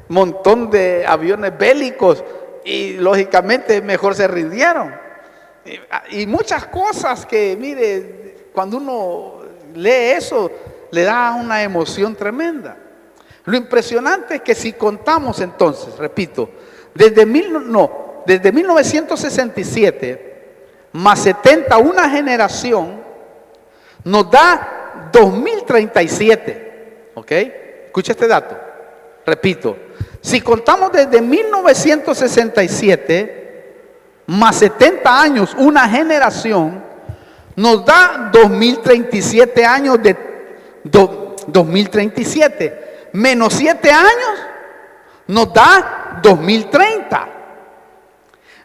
montón de aviones bélicos y lógicamente mejor se rindieron. Y muchas cosas que, mire, cuando uno lee eso, le da una emoción tremenda. Lo impresionante es que si contamos entonces, repito, desde 1967 más 70, una generación, nos da 2037. ¿Ok? Escucha este dato. Repito, si contamos desde 1967 más 70 años, una generación, nos da 2037 años de 2037. Menos 7 años nos da 2030.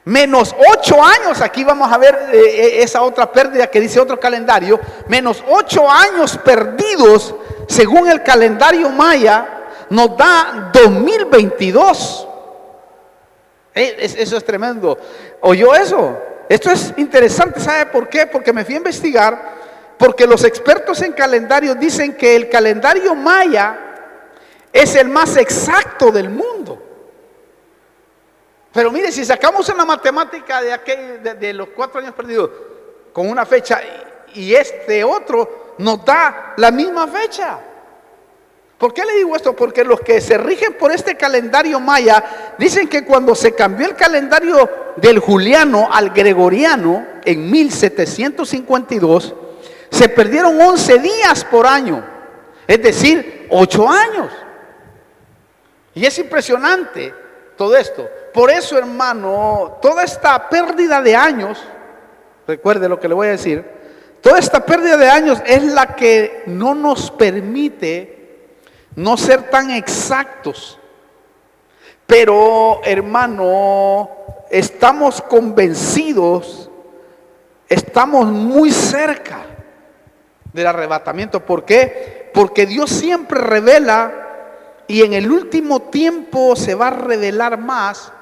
Menos 8 años, aquí vamos a ver esa otra pérdida que dice otro calendario. Menos 8 años perdidos según el calendario maya nos da 2022. Eso es tremendo. ¿Oyó eso? Esto es interesante. ¿Sabe por qué? Porque me fui a investigar. Porque los expertos en calendarios dicen que el calendario maya es el más exacto del mundo. Pero mire, si sacamos una matemática de los 4 años perdidos con una fecha y este otro nos da la misma fecha. ¿Por qué le digo esto? Porque los que se rigen por este calendario maya dicen que cuando se cambió el calendario del juliano al gregoriano en 1752, Se perdieron 11 días por año, es decir, 8 años. Y es impresionante todo esto. Por eso, hermano, toda esta pérdida de años, recuerde lo que le voy a decir, toda esta pérdida de años es la que no nos permite no ser tan exactos. Pero, hermano, estamos convencidos, estamos muy cerca del arrebatamiento. ¿Por qué? Porque Dios siempre revela, y en el último tiempo se va a revelar más,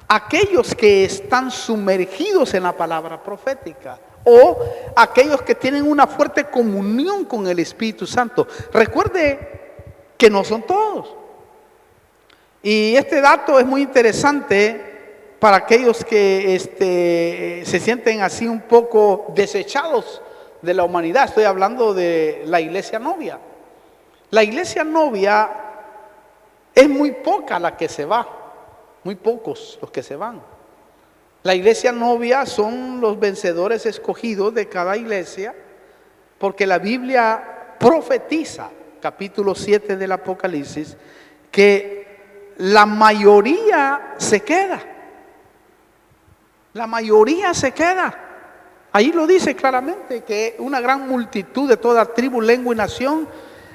aquellos que están sumergidos en la palabra profética, o aquellos que tienen una fuerte comunión con el Espíritu Santo. Recuerde que no son todos. Y este dato es muy interesante para aquellos que se sienten así un poco desechados de la humanidad. Estoy hablando de la iglesia novia. La iglesia novia es muy poca la que se va, muy pocos los que se van. La iglesia novia son los vencedores escogidos de cada iglesia, porque la Biblia profetiza, capítulo 7 del Apocalipsis, que la mayoría se queda. La mayoría se queda. Ahí lo dice claramente, que una gran multitud de toda tribu, lengua y nación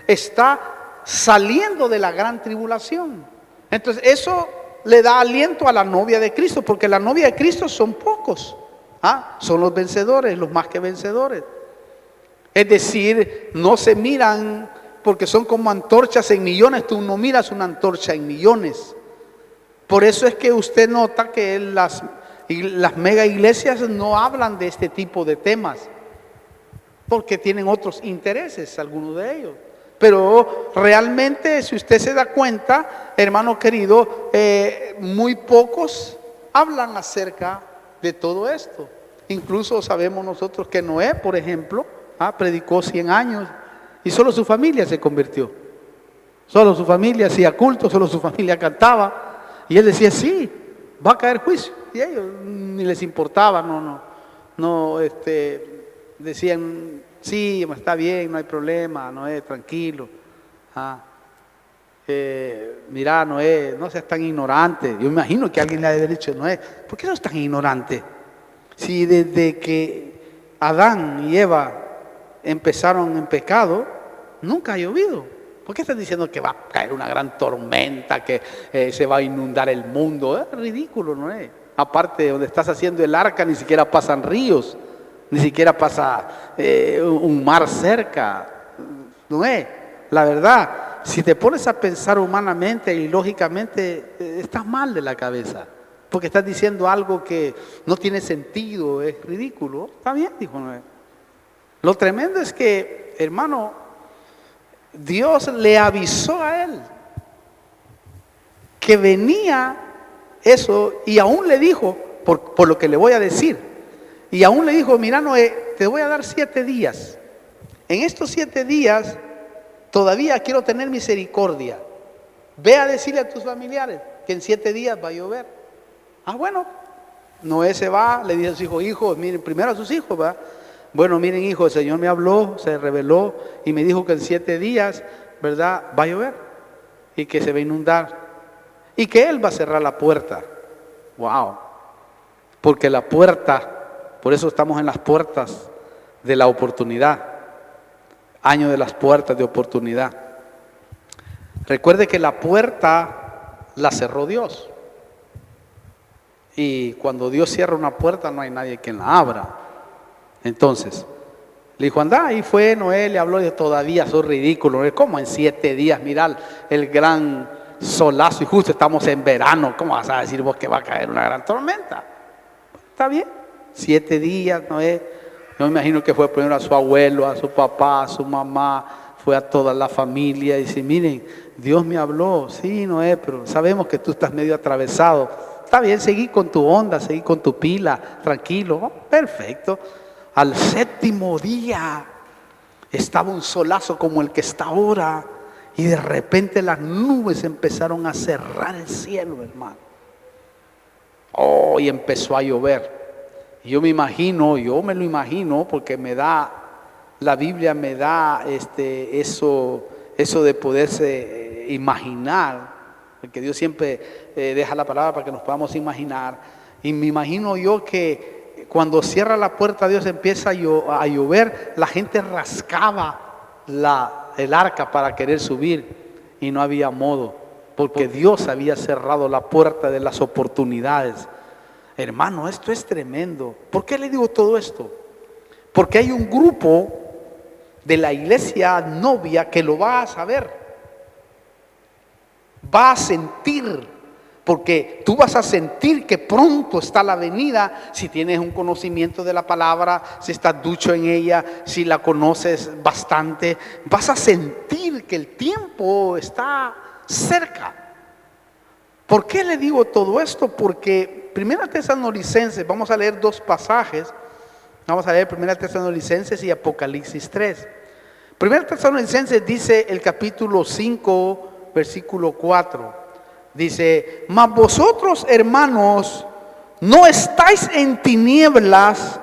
está saliendo de la gran tribulación. Entonces eso le da aliento a la novia de Cristo, porque la novia de Cristo son pocos, son los vencedores, los más que vencedores. Es decir, no se miran, porque son como antorchas en millones. Tú no miras una antorcha en millones. Por eso es que usted nota que las mega iglesias no hablan de este tipo de temas, porque tienen otros intereses, algunos de ellos. Pero realmente, si usted se da cuenta, hermano querido, muy pocos hablan acerca de todo esto. Incluso sabemos nosotros que Noé, por ejemplo, predicó 100 años y solo su familia se convirtió. Solo su familia hacía culto, solo su familia cantaba. Y él decía, sí, va a caer juicio. Y ellos ni les importaba, decían, sí, está bien, no hay problema, Noé, tranquilo. Mira, Noé, no seas tan ignorante. Yo me imagino que alguien le ha de haber dicho, Noé, ¿por qué no es tan ignorante? Si desde que Adán y Eva empezaron en pecado, nunca ha llovido. ¿Por qué estás diciendo que va a caer una gran tormenta, que se va a inundar el mundo? Es ridículo, Noé. Aparte, donde estás haciendo el arca ni siquiera pasan ríos. Ni siquiera pasa un mar cerca. Noé, la verdad, si te pones a pensar humanamente y lógicamente, estás mal de la cabeza. Porque estás diciendo algo que no tiene sentido, es ridículo. Está bien, dijo Noé. Lo tremendo es que, hermano, Dios le avisó a él que venía eso, y aún le dijo, por lo que le voy a decir, y aún le dijo, mira Noé, te voy a dar 7 días. En estos 7 días todavía quiero tener misericordia. Ve a decirle a tus familiares que en 7 días va a llover. Bueno, Noé se va, le dice a sus hijos, miren, primero a sus hijos, ¿va? Bueno, miren hijos, el Señor me habló, se reveló y me dijo que en 7 días, ¿verdad?, va a llover y que se va a inundar y que Él va a cerrar la puerta. Wow, porque la puerta, por eso estamos en las puertas de la oportunidad, año de las puertas de oportunidad. Recuerde que la puerta la cerró Dios, y cuando Dios cierra una puerta no hay nadie quien la abra. Entonces le dijo, anda, y fue Noé, le habló, y todavía sos ridículo, ¿cómo en 7 días? Mirá el gran solazo y justo estamos en verano, ¿cómo vas a decir vos que va a caer una gran tormenta? Está bien, 7 días, Noé. Yo me imagino que fue primero a su abuelo, a su papá, a su mamá, fue a toda la familia y dice, miren, Dios me habló, sí Noé, pero sabemos que tú estás medio atravesado. Está bien, seguí con tu onda, seguí con tu pila, tranquilo, perfecto. Al 7º día estaba un solazo como el que está ahora, y de repente las nubes empezaron a cerrar el cielo, hermano. Y empezó a llover. Y yo me lo imagino porque me da La Biblia me da eso de poderse imaginar, porque Dios siempre deja la palabra para que nos podamos imaginar. Y me imagino yo que cuando cierra la puerta Dios empieza a llover, la gente rascaba el arca para querer subir y no había modo, porque Dios había cerrado la puerta de las oportunidades. Hermano, esto es tremendo. ¿Por qué le digo todo esto? Porque hay un grupo de la iglesia novia que lo va a saber, va a sentir, porque tú vas a sentir que pronto está la venida si tienes un conocimiento de la palabra, si estás ducho en ella, si la conoces bastante, vas a sentir que el tiempo está cerca. ¿Por qué le digo todo esto? Porque 1 Tesalonicenses, vamos a leer dos pasajes. Vamos a leer 1 Tesalonicenses y Apocalipsis 3. 1 Tesalonicenses dice el capítulo 5, versículo 4. Dice: mas vosotros, hermanos, no estáis en tinieblas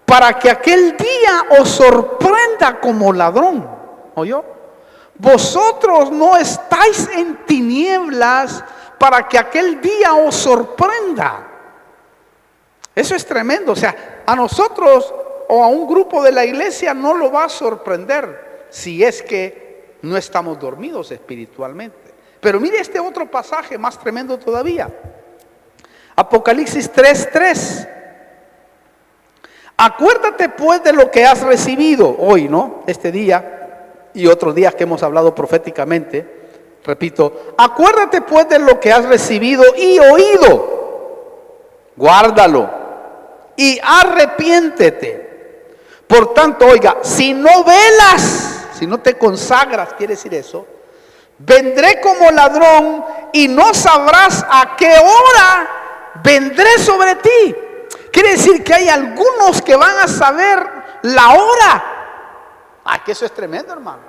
para que aquel día os sorprenda como ladrón. ¿Oyó? Vosotros no estáis en tinieblas para que aquel día os sorprenda. Eso es tremendo. O sea, a nosotros o a un grupo de la iglesia no lo va a sorprender si es que no estamos dormidos espiritualmente. Pero mire este otro pasaje más tremendo todavía. Apocalipsis 3:3. Acuérdate pues de lo que has recibido hoy, ¿no? Este día y otros días que hemos hablado proféticamente. Repito, acuérdate pues de lo que has recibido y oído. Guárdalo y arrepiéntete. Por tanto, oiga, si no velas, si no te consagras, quiere decir eso, vendré como ladrón y no sabrás a qué hora vendré sobre ti. Quiere decir que hay algunos que van a saber la hora. Que eso es tremendo, hermano.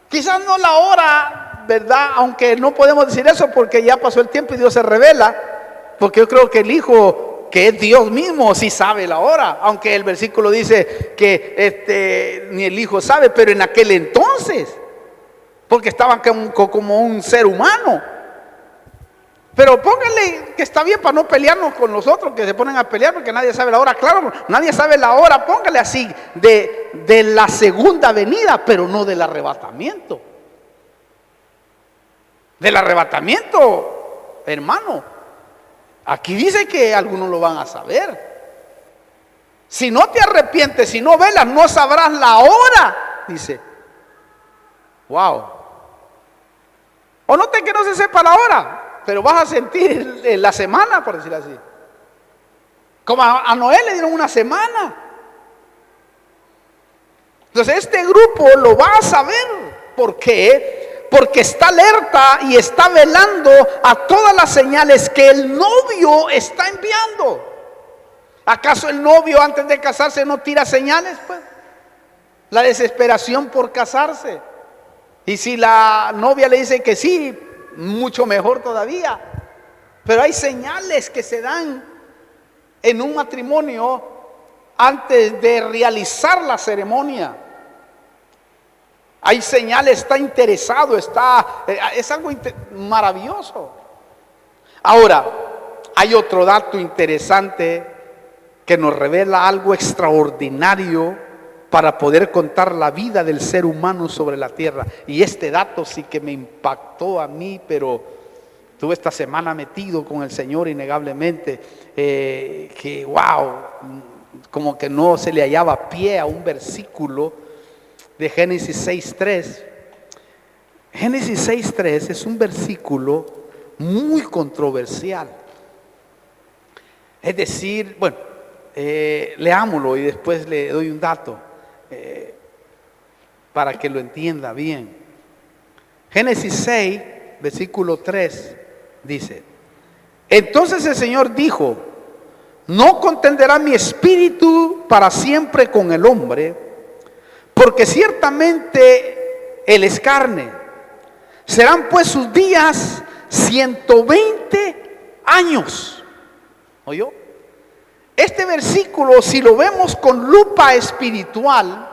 Quizás no la hora, ¿verdad? Aunque no podemos decir eso porque ya pasó el tiempo y Dios se revela. Porque yo creo que el Hijo, que es Dios mismo, sí sabe la hora. Aunque el versículo dice que ni el Hijo sabe, pero en aquel entonces, porque estaban como un ser humano. Pero pónganle que está bien para no pelearnos con los otros que se ponen a pelear porque nadie sabe la hora. Claro, nadie sabe la hora. Póngale así de la segunda venida, pero no del arrebatamiento. Del arrebatamiento, hermano, aquí dice que algunos lo van a saber. Si no te arrepientes, si no velas, no sabrás la hora, dice. Wow. O no que no se sepa la hora, pero vas a sentir la semana, por decirlo así. Como a Noé le dieron una semana. Entonces este grupo lo va a saber. ¿Por qué? Porque está alerta y está velando a todas las señales que el novio está enviando. ¿Acaso el novio antes de casarse no tira señales? Pues la desesperación por casarse. Y si la novia le dice que sí, mucho mejor todavía. Pero hay señales que se dan en un matrimonio antes de realizar la ceremonia. Hay señales, está interesado, es algo maravilloso. Ahora, hay otro dato interesante que nos revela algo extraordinario para poder contar la vida del ser humano sobre la tierra. Y este dato sí que me impactó a mí, pero estuve esta semana metido con el Señor innegablemente, que wow, como que no se le hallaba pie a un versículo de Génesis 6:3. Génesis 6:3 es un versículo muy controversial. Es decir, bueno, leámoslo y después le doy un dato para que lo entienda bien. Génesis 6, versículo 3 dice: entonces el Señor dijo: no contenderá mi espíritu para siempre con el hombre, porque ciertamente él es carne. Serán pues sus días 120 años. ¿Oyó? Este versículo, si lo vemos con lupa espiritual,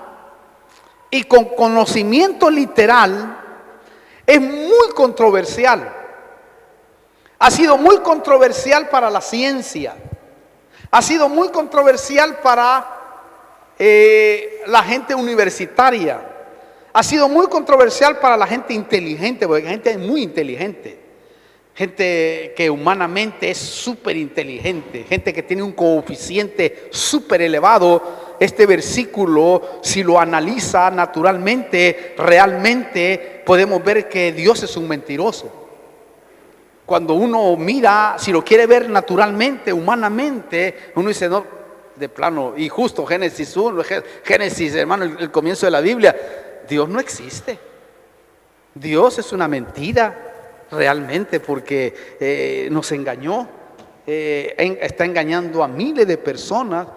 y con conocimiento literal es muy controversial. Ha sido muy controversial para la ciencia. Ha sido muy controversial para la gente universitaria. Ha sido muy controversial para la gente inteligente, porque la gente es muy inteligente. Gente que humanamente es súper inteligente. Gente que tiene un coeficiente súper elevado. Este versículo, si lo analiza naturalmente, realmente podemos ver que Dios es un mentiroso. Cuando uno mira, si lo quiere ver naturalmente, humanamente, uno dice, no, de plano, y justo Génesis 1, Génesis, hermano, el comienzo de la Biblia, Dios no existe. Dios es una mentira, realmente, porque nos engañó, está engañando a miles de personas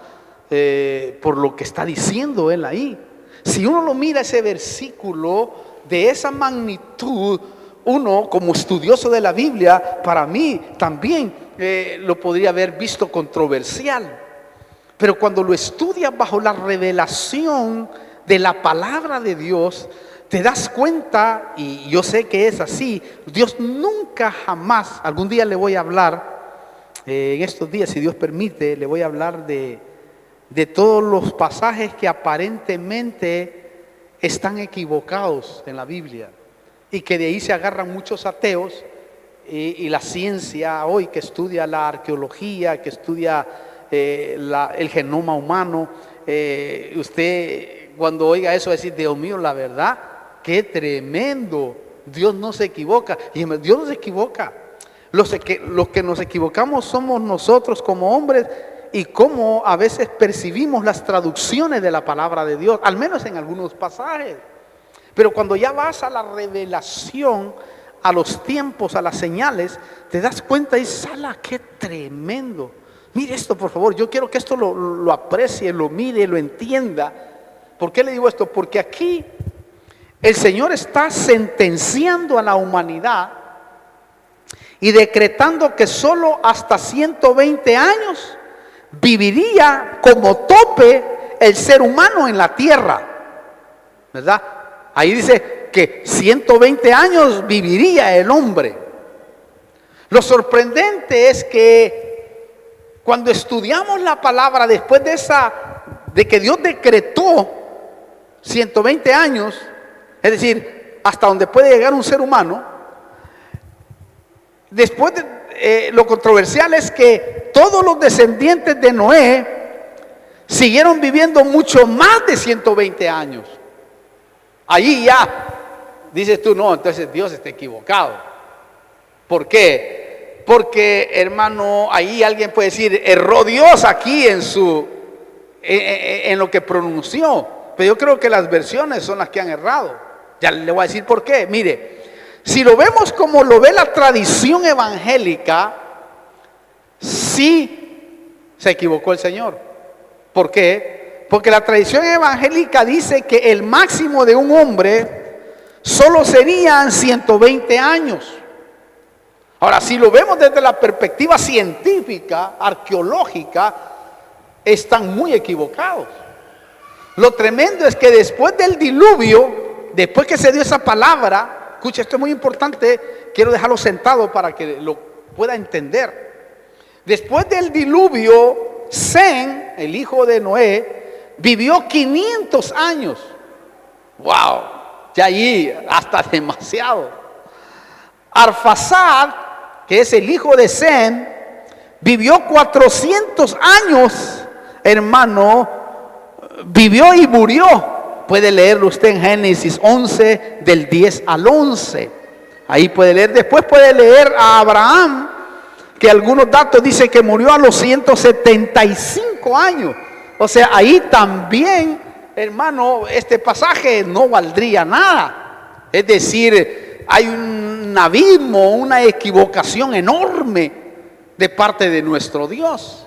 por lo que está diciendo él ahí. Si uno lo mira ese versículo de esa magnitud, uno como estudioso de la Biblia, para mí también lo podría haber visto controversial. Pero cuando lo estudias bajo la revelación de la palabra de Dios, te das cuenta, y yo sé que es así, Dios nunca jamás, algún día le voy a hablar, en estos días, si Dios permite, le voy a hablar de todos los pasajes que aparentemente están equivocados en la Biblia y que de ahí se agarran muchos ateos y la ciencia hoy que estudia la arqueología, que estudia el genoma humano, usted cuando oiga eso va a decir, Dios mío, la verdad, qué tremendo, Dios no se equivoca. Y Dios no se equivoca. Los que nos equivocamos somos nosotros como hombres y cómo a veces percibimos las traducciones de la palabra de Dios, al menos en algunos pasajes. Pero cuando ya vas a la revelación, a los tiempos, a las señales, te das cuenta y dices, ¡ala, qué tremendo! Mire esto, por favor, yo quiero que esto lo aprecie, lo mire, lo entienda. ¿Por qué le digo esto? Porque aquí el Señor está sentenciando a la humanidad y decretando que solo hasta 120 años viviría como tope el ser humano en la tierra, ¿verdad? Ahí dice que 120 años viviría el hombre. Lo sorprendente es que cuando estudiamos la palabra después de que Dios decretó 120 años, es decir, hasta donde puede llegar un ser humano, después lo controversial es que todos los descendientes de Noé siguieron viviendo mucho más de 120 años. Ahí ya dices tú, no, entonces Dios está equivocado. ¿Por qué? Porque, hermano, ahí alguien puede decir, erró Dios aquí en lo que pronunció. Pero yo creo que las versiones son las que han errado. Ya le voy a decir por qué. Mire, si lo vemos como lo ve la tradición evangélica, sí se equivocó el Señor. ¿Por qué? Porque la tradición evangélica dice que el máximo de un hombre solo serían 120 años. Ahora, si lo vemos desde la perspectiva científica, arqueológica, están muy equivocados. Lo tremendo es que después del diluvio, después que se dio esa palabra, escucha, esto es muy importante, quiero dejarlo sentado para que lo pueda entender. Después del diluvio, Sem, el hijo de Noé, vivió 500 años. ¡Wow! Ya allí hasta demasiado. Arfaxad, que es el hijo de Sem, vivió 400 años, hermano, vivió y murió. Puede leerlo usted en Génesis 11, del 10 al 11. Ahí puede leer. Después puede leer a Abraham, que algunos datos dicen que murió a los 175 años. O sea, ahí también, hermano, este pasaje no valdría nada. Es decir, hay un abismo, una equivocación enorme de parte de nuestro Dios.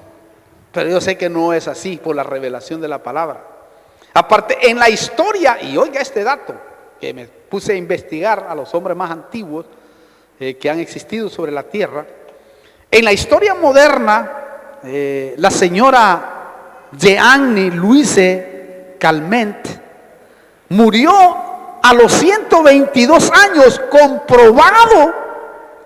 Pero yo sé que no es así por la revelación de la palabra. Aparte, en la historia, y oiga este dato, que me puse a investigar a los hombres más antiguos que han existido sobre la tierra. En la historia moderna, la señora Jeanne Louise Calment Murió a los 122 años,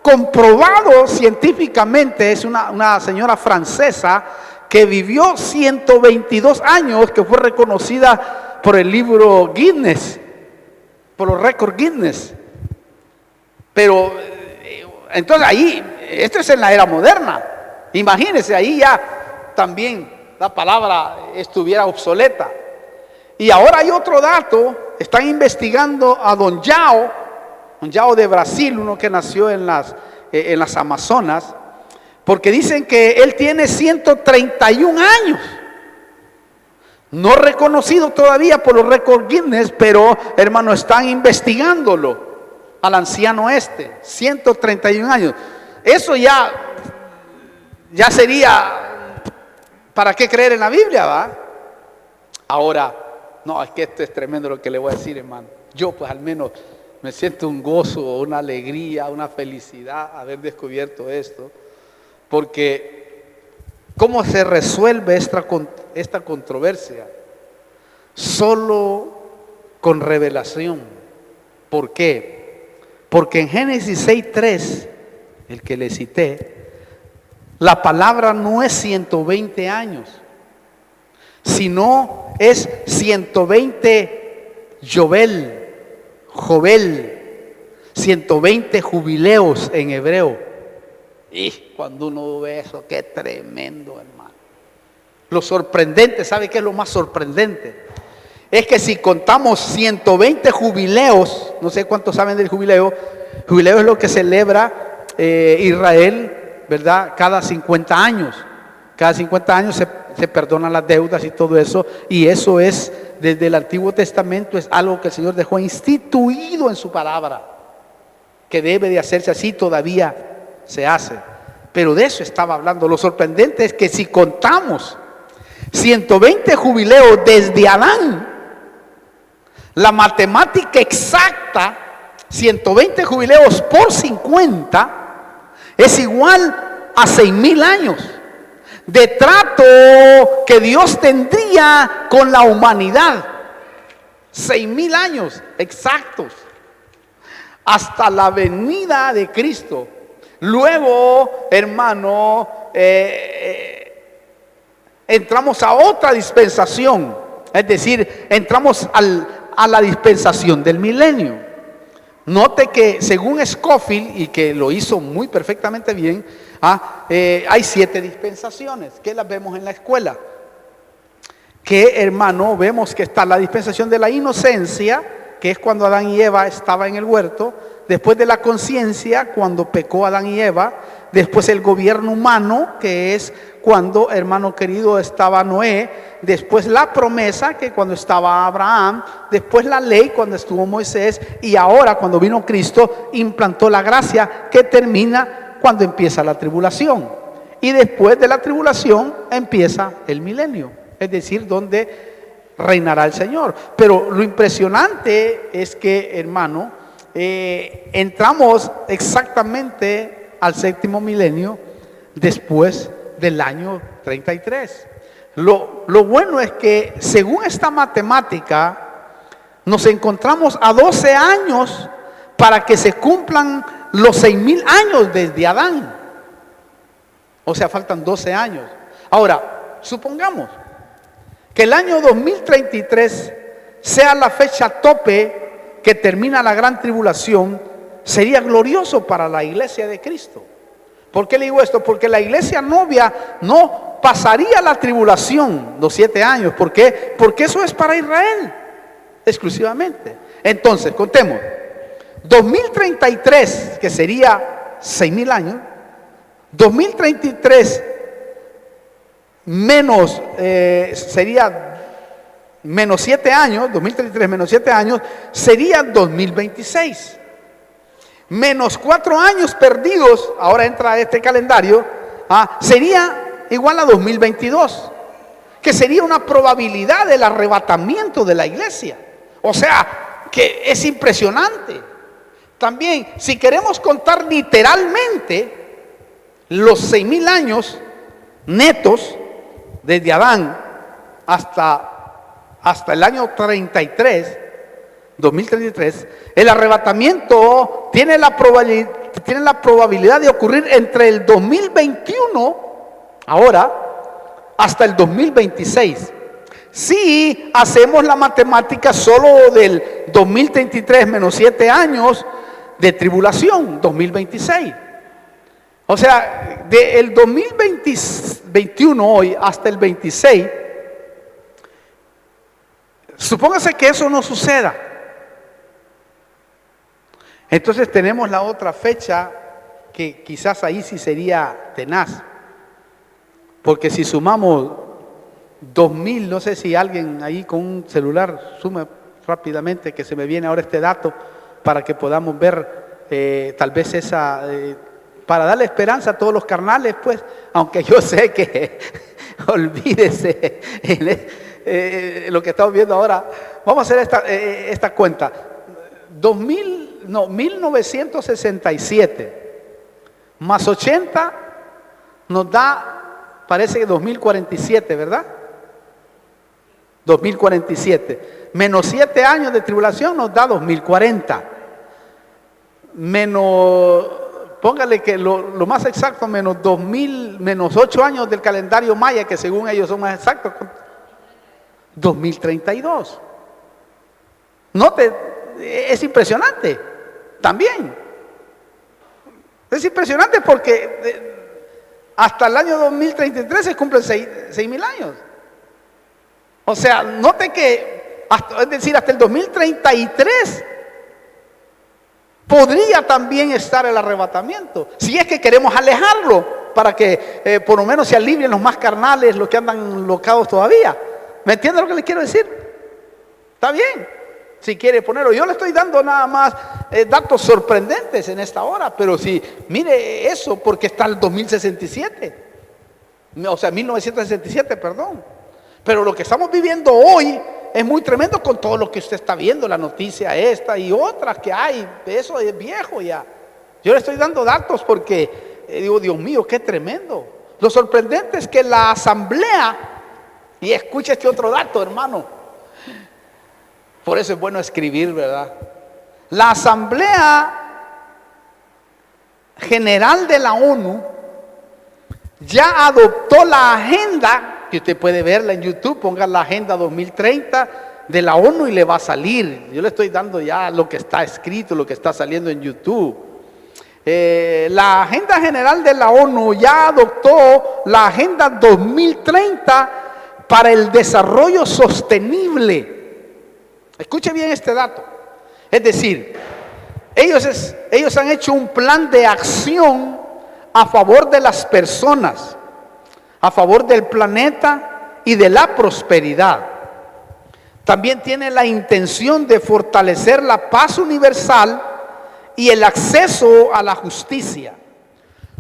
comprobado científicamente. Es una señora francesa que vivió 122 años, que fue reconocida por el libro Guinness, por los récords Guinness. Pero entonces ahí, esto es en la era moderna. Imagínense, ahí ya también la palabra estuviera obsoleta. Y ahora hay otro dato. Están investigando a Don Yao de Brasil, uno que nació en las Amazonas, porque dicen que él tiene 131 años. No reconocido todavía por los récords Guinness, pero hermano, están investigándolo al anciano 131 años. Eso ya sería, ¿para qué creer en la Biblia, va? Ahora, no, es que esto es tremendo lo que le voy a decir, hermano. Yo pues al menos me siento un gozo, una alegría, una felicidad haber descubierto esto, porque ¿cómo se resuelve esta controversia? Solo con revelación. ¿Por qué? Porque en Génesis 6:3, el que le cité, la palabra no es 120 años, sino es 120 Jovel, 120 jubileos en hebreo. Y cuando uno ve eso, qué tremendo, hermano. Lo sorprendente, ¿sabe qué es lo más sorprendente? Es que si contamos 120 jubileos, no sé cuántos saben del jubileo. Jubileo es lo que celebra Israel, ¿verdad? Cada 50 años. Cada 50 años se perdonan las deudas y todo eso. Y eso es, desde el Antiguo Testamento, es algo que el Señor dejó instituido en su palabra, que debe de hacerse así, todavía se hace. Pero de eso estaba hablando. Lo sorprendente es que si contamos 120 jubileos desde Adán, la matemática exacta, 120 jubileos por 50, es igual a 6,000 años de trato que Dios tendría con la humanidad. 6,000 años exactos, hasta la venida de Cristo. Luego, hermano, entramos a otra dispensación, es decir, entramos a la dispensación del milenio. Note que según Scofield, y que lo hizo muy perfectamente bien, hay 7 dispensaciones que las vemos en la escuela. Que, hermano, vemos que está la dispensación de la inocencia, que es cuando Adán y Eva estaban en el huerto. Después de la conciencia, cuando pecó Adán y Eva. Después el gobierno humano, que es cuando, hermano querido, estaba Noé. Después la promesa, que cuando estaba Abraham. Después la ley, cuando estuvo Moisés. Y ahora, cuando vino Cristo, implantó la gracia, que termina cuando empieza la tribulación. Y después de la tribulación empieza el milenio, es decir, donde reinará el Señor. Pero lo impresionante es que, hermano, entramos exactamente al 7º milenio después del año 33. Lo bueno es que, según esta matemática, nos encontramos a 12 años para que se cumplan los 6,000 años desde Adán. O sea, faltan 12 años. Ahora, supongamos que el año 2033 sea la fecha tope que termina la gran tribulación. Sería glorioso para la iglesia de Cristo. ¿Por qué le digo esto? Porque la iglesia novia no pasaría la tribulación, los 7 años. ¿Por qué? Porque eso es para Israel exclusivamente. Entonces, contemos. 2033, que sería 6,000 años. 2033 menos, sería menos 7 años. 2033 menos 7 años sería 2026. Menos 4 años perdidos, ahora entra este calendario, sería igual a 2022, que sería una probabilidad del arrebatamiento de la iglesia. O sea, que es impresionante. También, si queremos contar literalmente los 6,000 años netos, desde Adán hasta el año 33, 2033, el arrebatamiento tiene la probabilidad de ocurrir entre el 2021, ahora, hasta el 2026. Si hacemos la matemática solo del 2033 menos 7 años de tribulación, 2026. O sea, del 2021 hoy hasta el 26, supóngase que eso no suceda. Entonces tenemos la otra fecha que quizás ahí sí sería tenaz. Porque si sumamos 2000, no sé si alguien ahí con un celular sume rápidamente, que se me viene ahora este dato para que podamos ver tal vez esa, para darle esperanza a todos los carnales, pues, aunque yo sé que olvídese lo que estamos viendo ahora. Vamos a hacer esta cuenta. 1967 más 80 nos da, parece que 2047, ¿verdad? 2047 menos 7 años de tribulación nos da 2040, menos, póngale que lo más exacto, menos 2000, menos 8 años del calendario maya, que según ellos son más exactos, 2032. Es impresionante también. Es impresionante porque hasta el año 2033 se cumplen 6.000 años. O sea, note que, es decir, hasta el 2033 podría también estar el arrebatamiento. Si es que queremos alejarlo para que por lo menos se alivien los más carnales, los que andan locados todavía. ¿Me entiende lo que le quiero decir? Está bien. Si quiere ponerlo, yo le estoy dando nada más datos sorprendentes en esta hora, pero si mire eso, porque está el 2067, o sea, 1967, perdón. Pero lo que estamos viviendo hoy es muy tremendo con todo lo que usted está viendo, la noticia esta y otras que hay, eso es viejo ya. Yo le estoy dando datos porque digo, Dios mío, qué tremendo. Lo sorprendente es que la asamblea, y escucha este otro dato, hermano. Por eso es bueno escribir, ¿verdad? La Asamblea General de la ONU ya adoptó la agenda, que usted puede verla en YouTube, ponga la agenda 2030 de la ONU y le va a salir. Yo le estoy dando ya lo que está escrito, lo que está saliendo en YouTube. La Agenda General de la ONU ya adoptó la Agenda 2030 para el desarrollo sostenible. Escuche bien este dato. Es decir, ellos han hecho un plan de acción a favor de las personas, a favor del planeta y de la prosperidad. También tiene la intención de fortalecer la paz universal y el acceso a la justicia.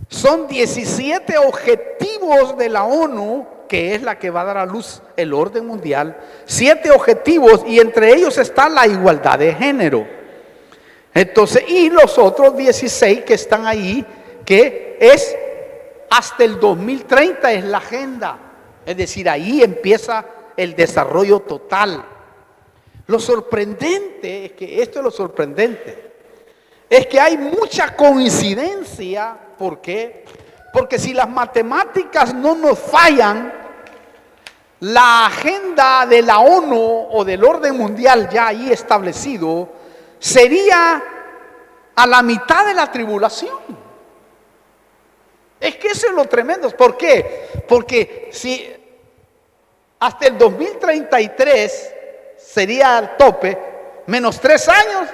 Son 17 objetivos de la ONU, que es la que va a dar a luz el orden mundial, 7 objetivos, y entre ellos está la igualdad de género. Entonces, y los otros 16 que están ahí, que es hasta el 2030 es la agenda. Es decir, ahí empieza el desarrollo total. Lo sorprendente es que esto es lo sorprendente. Es que hay mucha coincidencia. ¿Por qué? Porque si las matemáticas no nos fallan, la agenda de la ONU o del orden mundial ya ahí establecido sería a la mitad de la tribulación. Es que eso es lo tremendo. ¿Por qué? Porque si hasta el 2033 sería el tope, menos 3 años,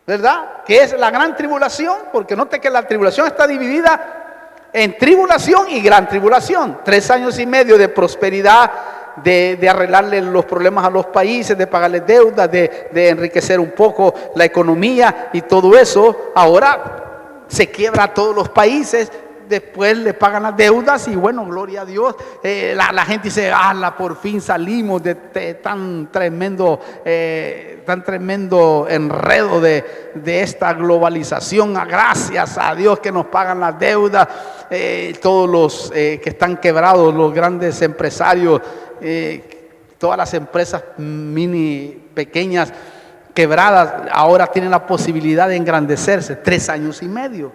¿verdad? Que es la gran tribulación, porque note que la tribulación está dividida en tribulación y gran tribulación. 3 años y medio de prosperidad, de arreglarle los problemas a los países, de pagarles deudas, de enriquecer un poco la economía y todo eso. Ahora se quiebra a todos los países, después le pagan las deudas y bueno, gloria a Dios, la gente dice, por fin salimos de tan tremendo enredo de esta globalización. Gracias a Dios que nos pagan las deudas. Todos los que están quebrados, los grandes empresarios Todas las empresas mini, pequeñas, quebradas, ahora tienen la posibilidad de engrandecerse. 3 años y medio.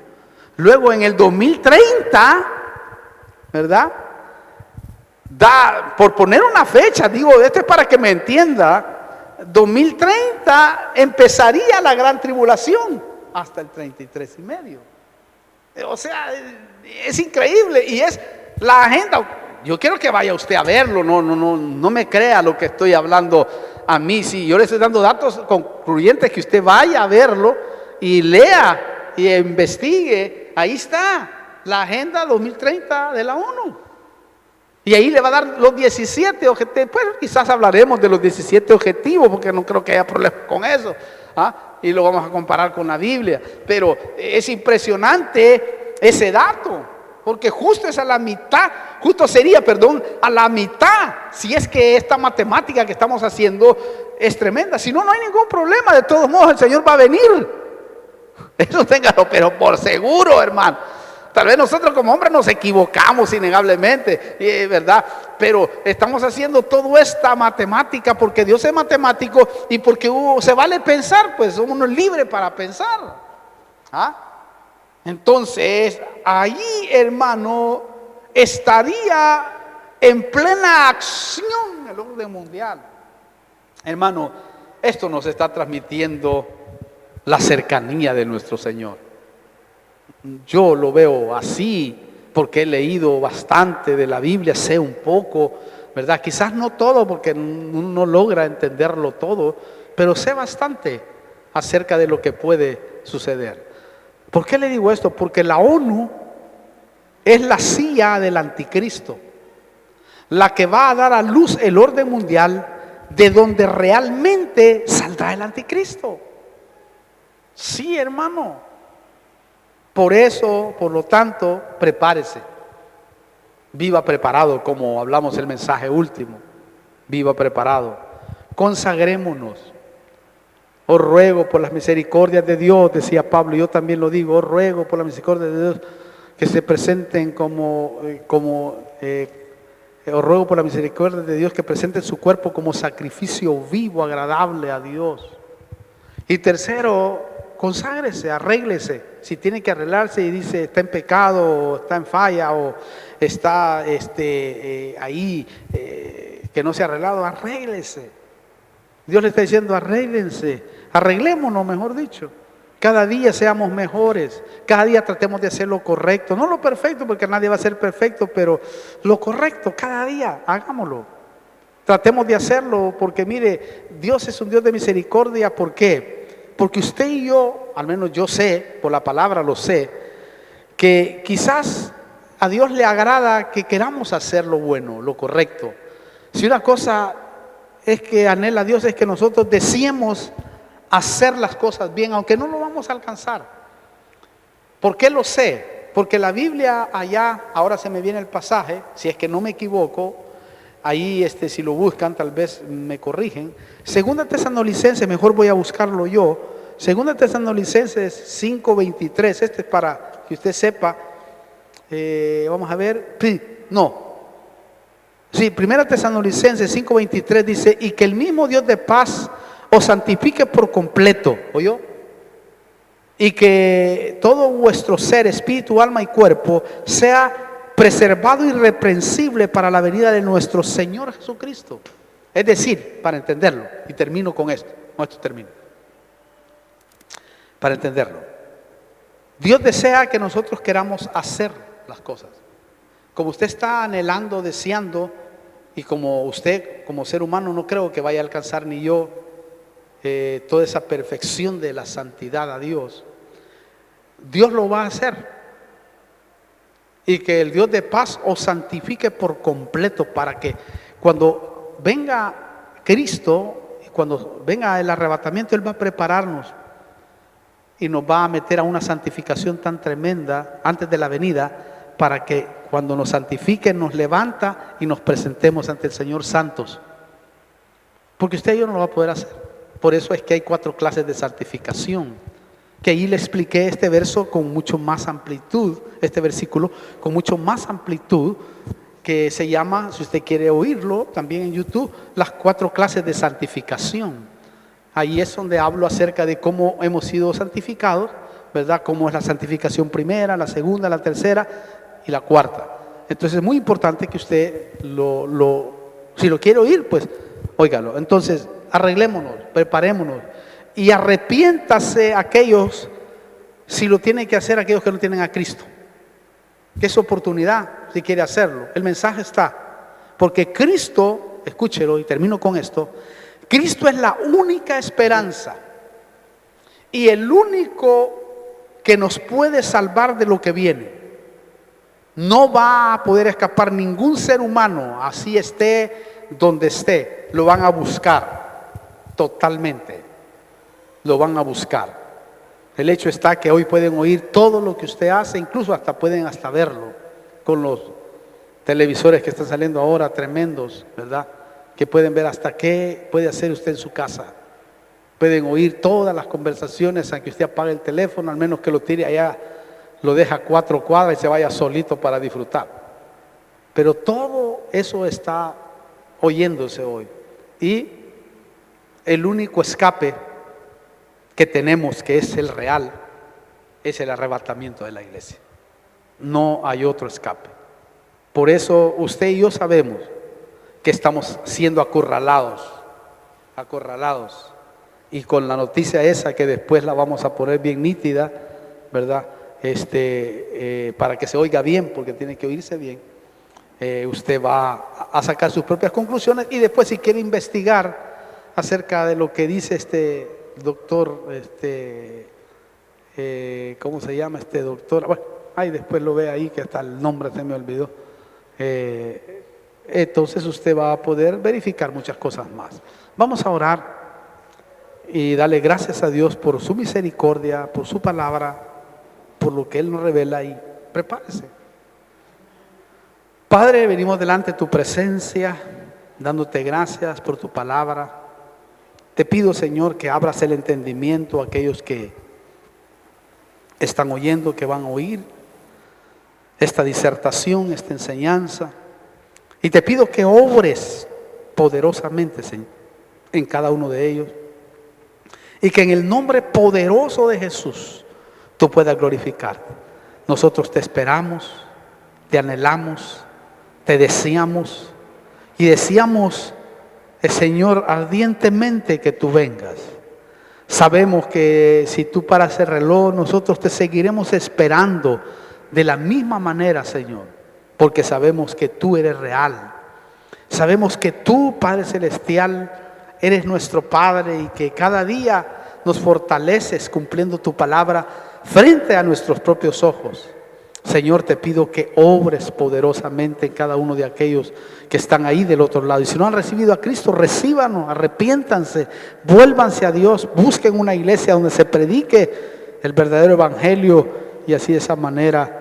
Luego en el 2030, ¿verdad? Por poner una fecha, digo, esto es para que me entienda, 2030 empezaría la gran tribulación hasta el 33 y medio. O sea, es increíble y es la agenda. Yo quiero que vaya usted a verlo, no me crea lo que estoy hablando a mí. Sí, yo le estoy dando datos concluyentes, que usted vaya a verlo y lea y investigue. Ahí está la agenda 2030 de la ONU. Y ahí le va a dar los 17 objetivos. Pues quizás hablaremos de los 17 objetivos, porque no creo que haya problema con eso. Y lo vamos a comparar con la Biblia. Pero es impresionante ese dato. Porque justo es a la mitad, a la mitad, si es que esta matemática que estamos haciendo es tremenda. Si no, no hay ningún problema. De todos modos, el Señor va a venir. Eso téngalo, pero por seguro, hermano. Tal vez nosotros como hombres nos equivocamos innegablemente, ¿verdad? Pero estamos haciendo toda esta matemática porque Dios es matemático y porque se vale pensar, pues somos libres para pensar. Entonces, allí, hermano, estaría en plena acción el orden mundial. Hermano, esto nos está transmitiendo la cercanía de nuestro Señor. Yo lo veo así porque he leído bastante de la Biblia, sé un poco, ¿verdad? Quizás no todo, porque uno no logra entenderlo todo, pero sé bastante acerca de lo que puede suceder. ¿Por qué le digo esto? Porque la ONU es la silla del anticristo, la que va a dar a luz el orden mundial, de donde realmente saldrá el anticristo. Sí, hermano. Por eso, por lo tanto, prepárese. Viva preparado, como hablamos el mensaje último. Viva preparado. Consagrémonos. Os ruego por las misericordias de Dios, decía Pablo, yo también lo digo, os ruego por la misericordia de Dios que se presenten os ruego por la misericordia de Dios que presenten su cuerpo como sacrificio vivo, agradable a Dios. Y tercero, conságrese, arréglese. Si tiene que arreglarse y dice está en pecado, o está en falla, o está ahí que no se ha arreglado, arréglese. Dios le está diciendo arréglense, arreglémonos, mejor dicho. Cada día seamos mejores, cada día tratemos de hacer lo correcto, no lo perfecto, porque nadie va a ser perfecto, pero lo correcto, cada día, hagámoslo. Tratemos de hacerlo, porque mire, Dios es un Dios de misericordia. ¿Por qué? Porque usted y yo, al menos yo sé, por la palabra lo sé, que quizás a Dios le agrada que queramos hacer lo bueno, lo correcto. Si una cosa es que anhela a Dios, es que nosotros deseemos hacer las cosas bien, aunque no lo vamos a alcanzar. ¿Por qué lo sé? Porque la Biblia allá, ahora se me viene el pasaje, si es que no me equivoco, ahí si lo buscan tal vez me corrigen. Segunda Tesalonicenses, mejor voy a buscarlo yo. Segunda Tesalonicenses 5:23, este es para que usted sepa. Vamos a ver, Primera Tesalonicenses 5:23 dice, y que el mismo Dios de paz os santifique por completo, ¿oyó? Y que todo vuestro ser, espíritu, alma y cuerpo sea preservado irreprensible para la venida de nuestro Señor Jesucristo. Es decir, para entenderlo, y termino con esto, para entenderlo, Dios desea que nosotros queramos hacer las cosas como usted está anhelando, deseando, y como usted como ser humano no creo que vaya a alcanzar ni yo toda esa perfección de la santidad a Dios. Dios lo va a hacer, y que el Dios de paz os santifique por completo, para que cuando venga Cristo, cuando venga el arrebatamiento, Él va a prepararnos y nos va a meter a una santificación tan tremenda antes de la venida, para que cuando nos santifique nos levanta y nos presentemos ante el Señor santos, porque usted y yo no lo va a poder hacer. Por eso es que hay 4 clases de santificación, que ahí le expliqué este versículo con mucho más amplitud, que se llama, si usted quiere oírlo, también en YouTube, las 4 clases de santificación. Ahí es donde hablo acerca de cómo hemos sido santificados, ¿verdad? Cómo es la santificación primera, la segunda, la tercera y la cuarta. Entonces es muy importante que usted si lo quiere oír, pues óigalo. Entonces arreglémonos, preparémonos y arrepiéntase aquellos, si lo tienen que hacer, aquellos que no tienen a Cristo. Que es oportunidad si quiere hacerlo. El mensaje está, porque Cristo, escúchelo y termino con esto, Cristo es la única esperanza y el único que nos puede salvar de lo que viene. No va a poder escapar ningún ser humano, así esté donde esté, lo van a buscar totalmente, lo van a buscar. El hecho está que hoy pueden oír todo lo que usted hace, incluso pueden verlo con los televisores que están saliendo ahora, tremendos, ¿verdad? Que pueden ver hasta qué puede hacer usted en su casa. Pueden oír todas las conversaciones, aunque usted apague el teléfono, al menos que lo tire allá, lo deja a 4 cuadras y se vaya solito para disfrutar. Pero todo eso está oyéndose hoy. Y el único escape que tenemos, que es el real, es el arrebatamiento de la iglesia. No hay otro escape. Por eso usted y yo sabemos que estamos siendo acorralados, y con la noticia esa que después la vamos a poner bien nítida, ¿verdad? Para que se oiga bien, porque tiene que oírse bien. Usted va a sacar sus propias conclusiones y después, si quiere investigar acerca de lo que dice este doctor, ¿cómo se llama este doctor? Bueno, ahí después lo ve ahí, que hasta el nombre se me olvidó. Entonces usted va a poder verificar muchas cosas más. Vamos a orar y darle gracias a Dios por su misericordia, por su palabra, por lo que Él nos revela, y prepárese. Padre, venimos delante de tu presencia, dándote gracias por tu palabra. Te pido, Señor, que abras el entendimiento a aquellos que están oyendo, que van a oír esta disertación, esta enseñanza. Y te pido que obres poderosamente, Señor, en cada uno de ellos. Y que en el nombre poderoso de Jesús tú puedas glorificarte. Nosotros te esperamos, te anhelamos, te deseamos y deseamos, Señor, ardientemente que tú vengas. Sabemos que si tú paras el reloj, nosotros te seguiremos esperando de la misma manera, Señor, porque sabemos que tú eres real. Sabemos que tú, Padre Celestial, eres nuestro Padre y que cada día nos fortaleces cumpliendo tu palabra frente a nuestros propios ojos. Señor, te pido que obres poderosamente en cada uno de aquellos que están ahí del otro lado. Y si no han recibido a Cristo, recíbanos, arrepiéntanse, vuélvanse a Dios, busquen una iglesia donde se predique el verdadero evangelio, y así de esa manera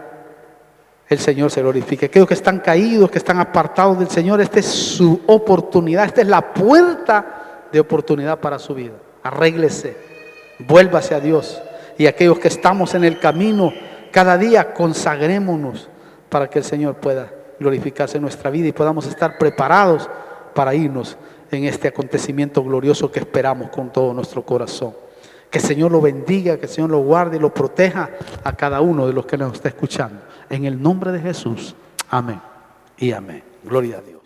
el Señor se glorifique. Aquellos que están caídos, que están apartados del Señor, esta es su oportunidad, esta es la puerta de oportunidad para su vida. Arréglese, vuélvase a Dios. Y aquellos que estamos en el camino, cada día consagrémonos para que el Señor pueda glorificarse en nuestra vida y podamos estar preparados para irnos en este acontecimiento glorioso que esperamos con todo nuestro corazón. Que el Señor lo bendiga, que el Señor lo guarde y lo proteja a cada uno de los que nos está escuchando. En el nombre de Jesús. Amén y amén. Gloria a Dios.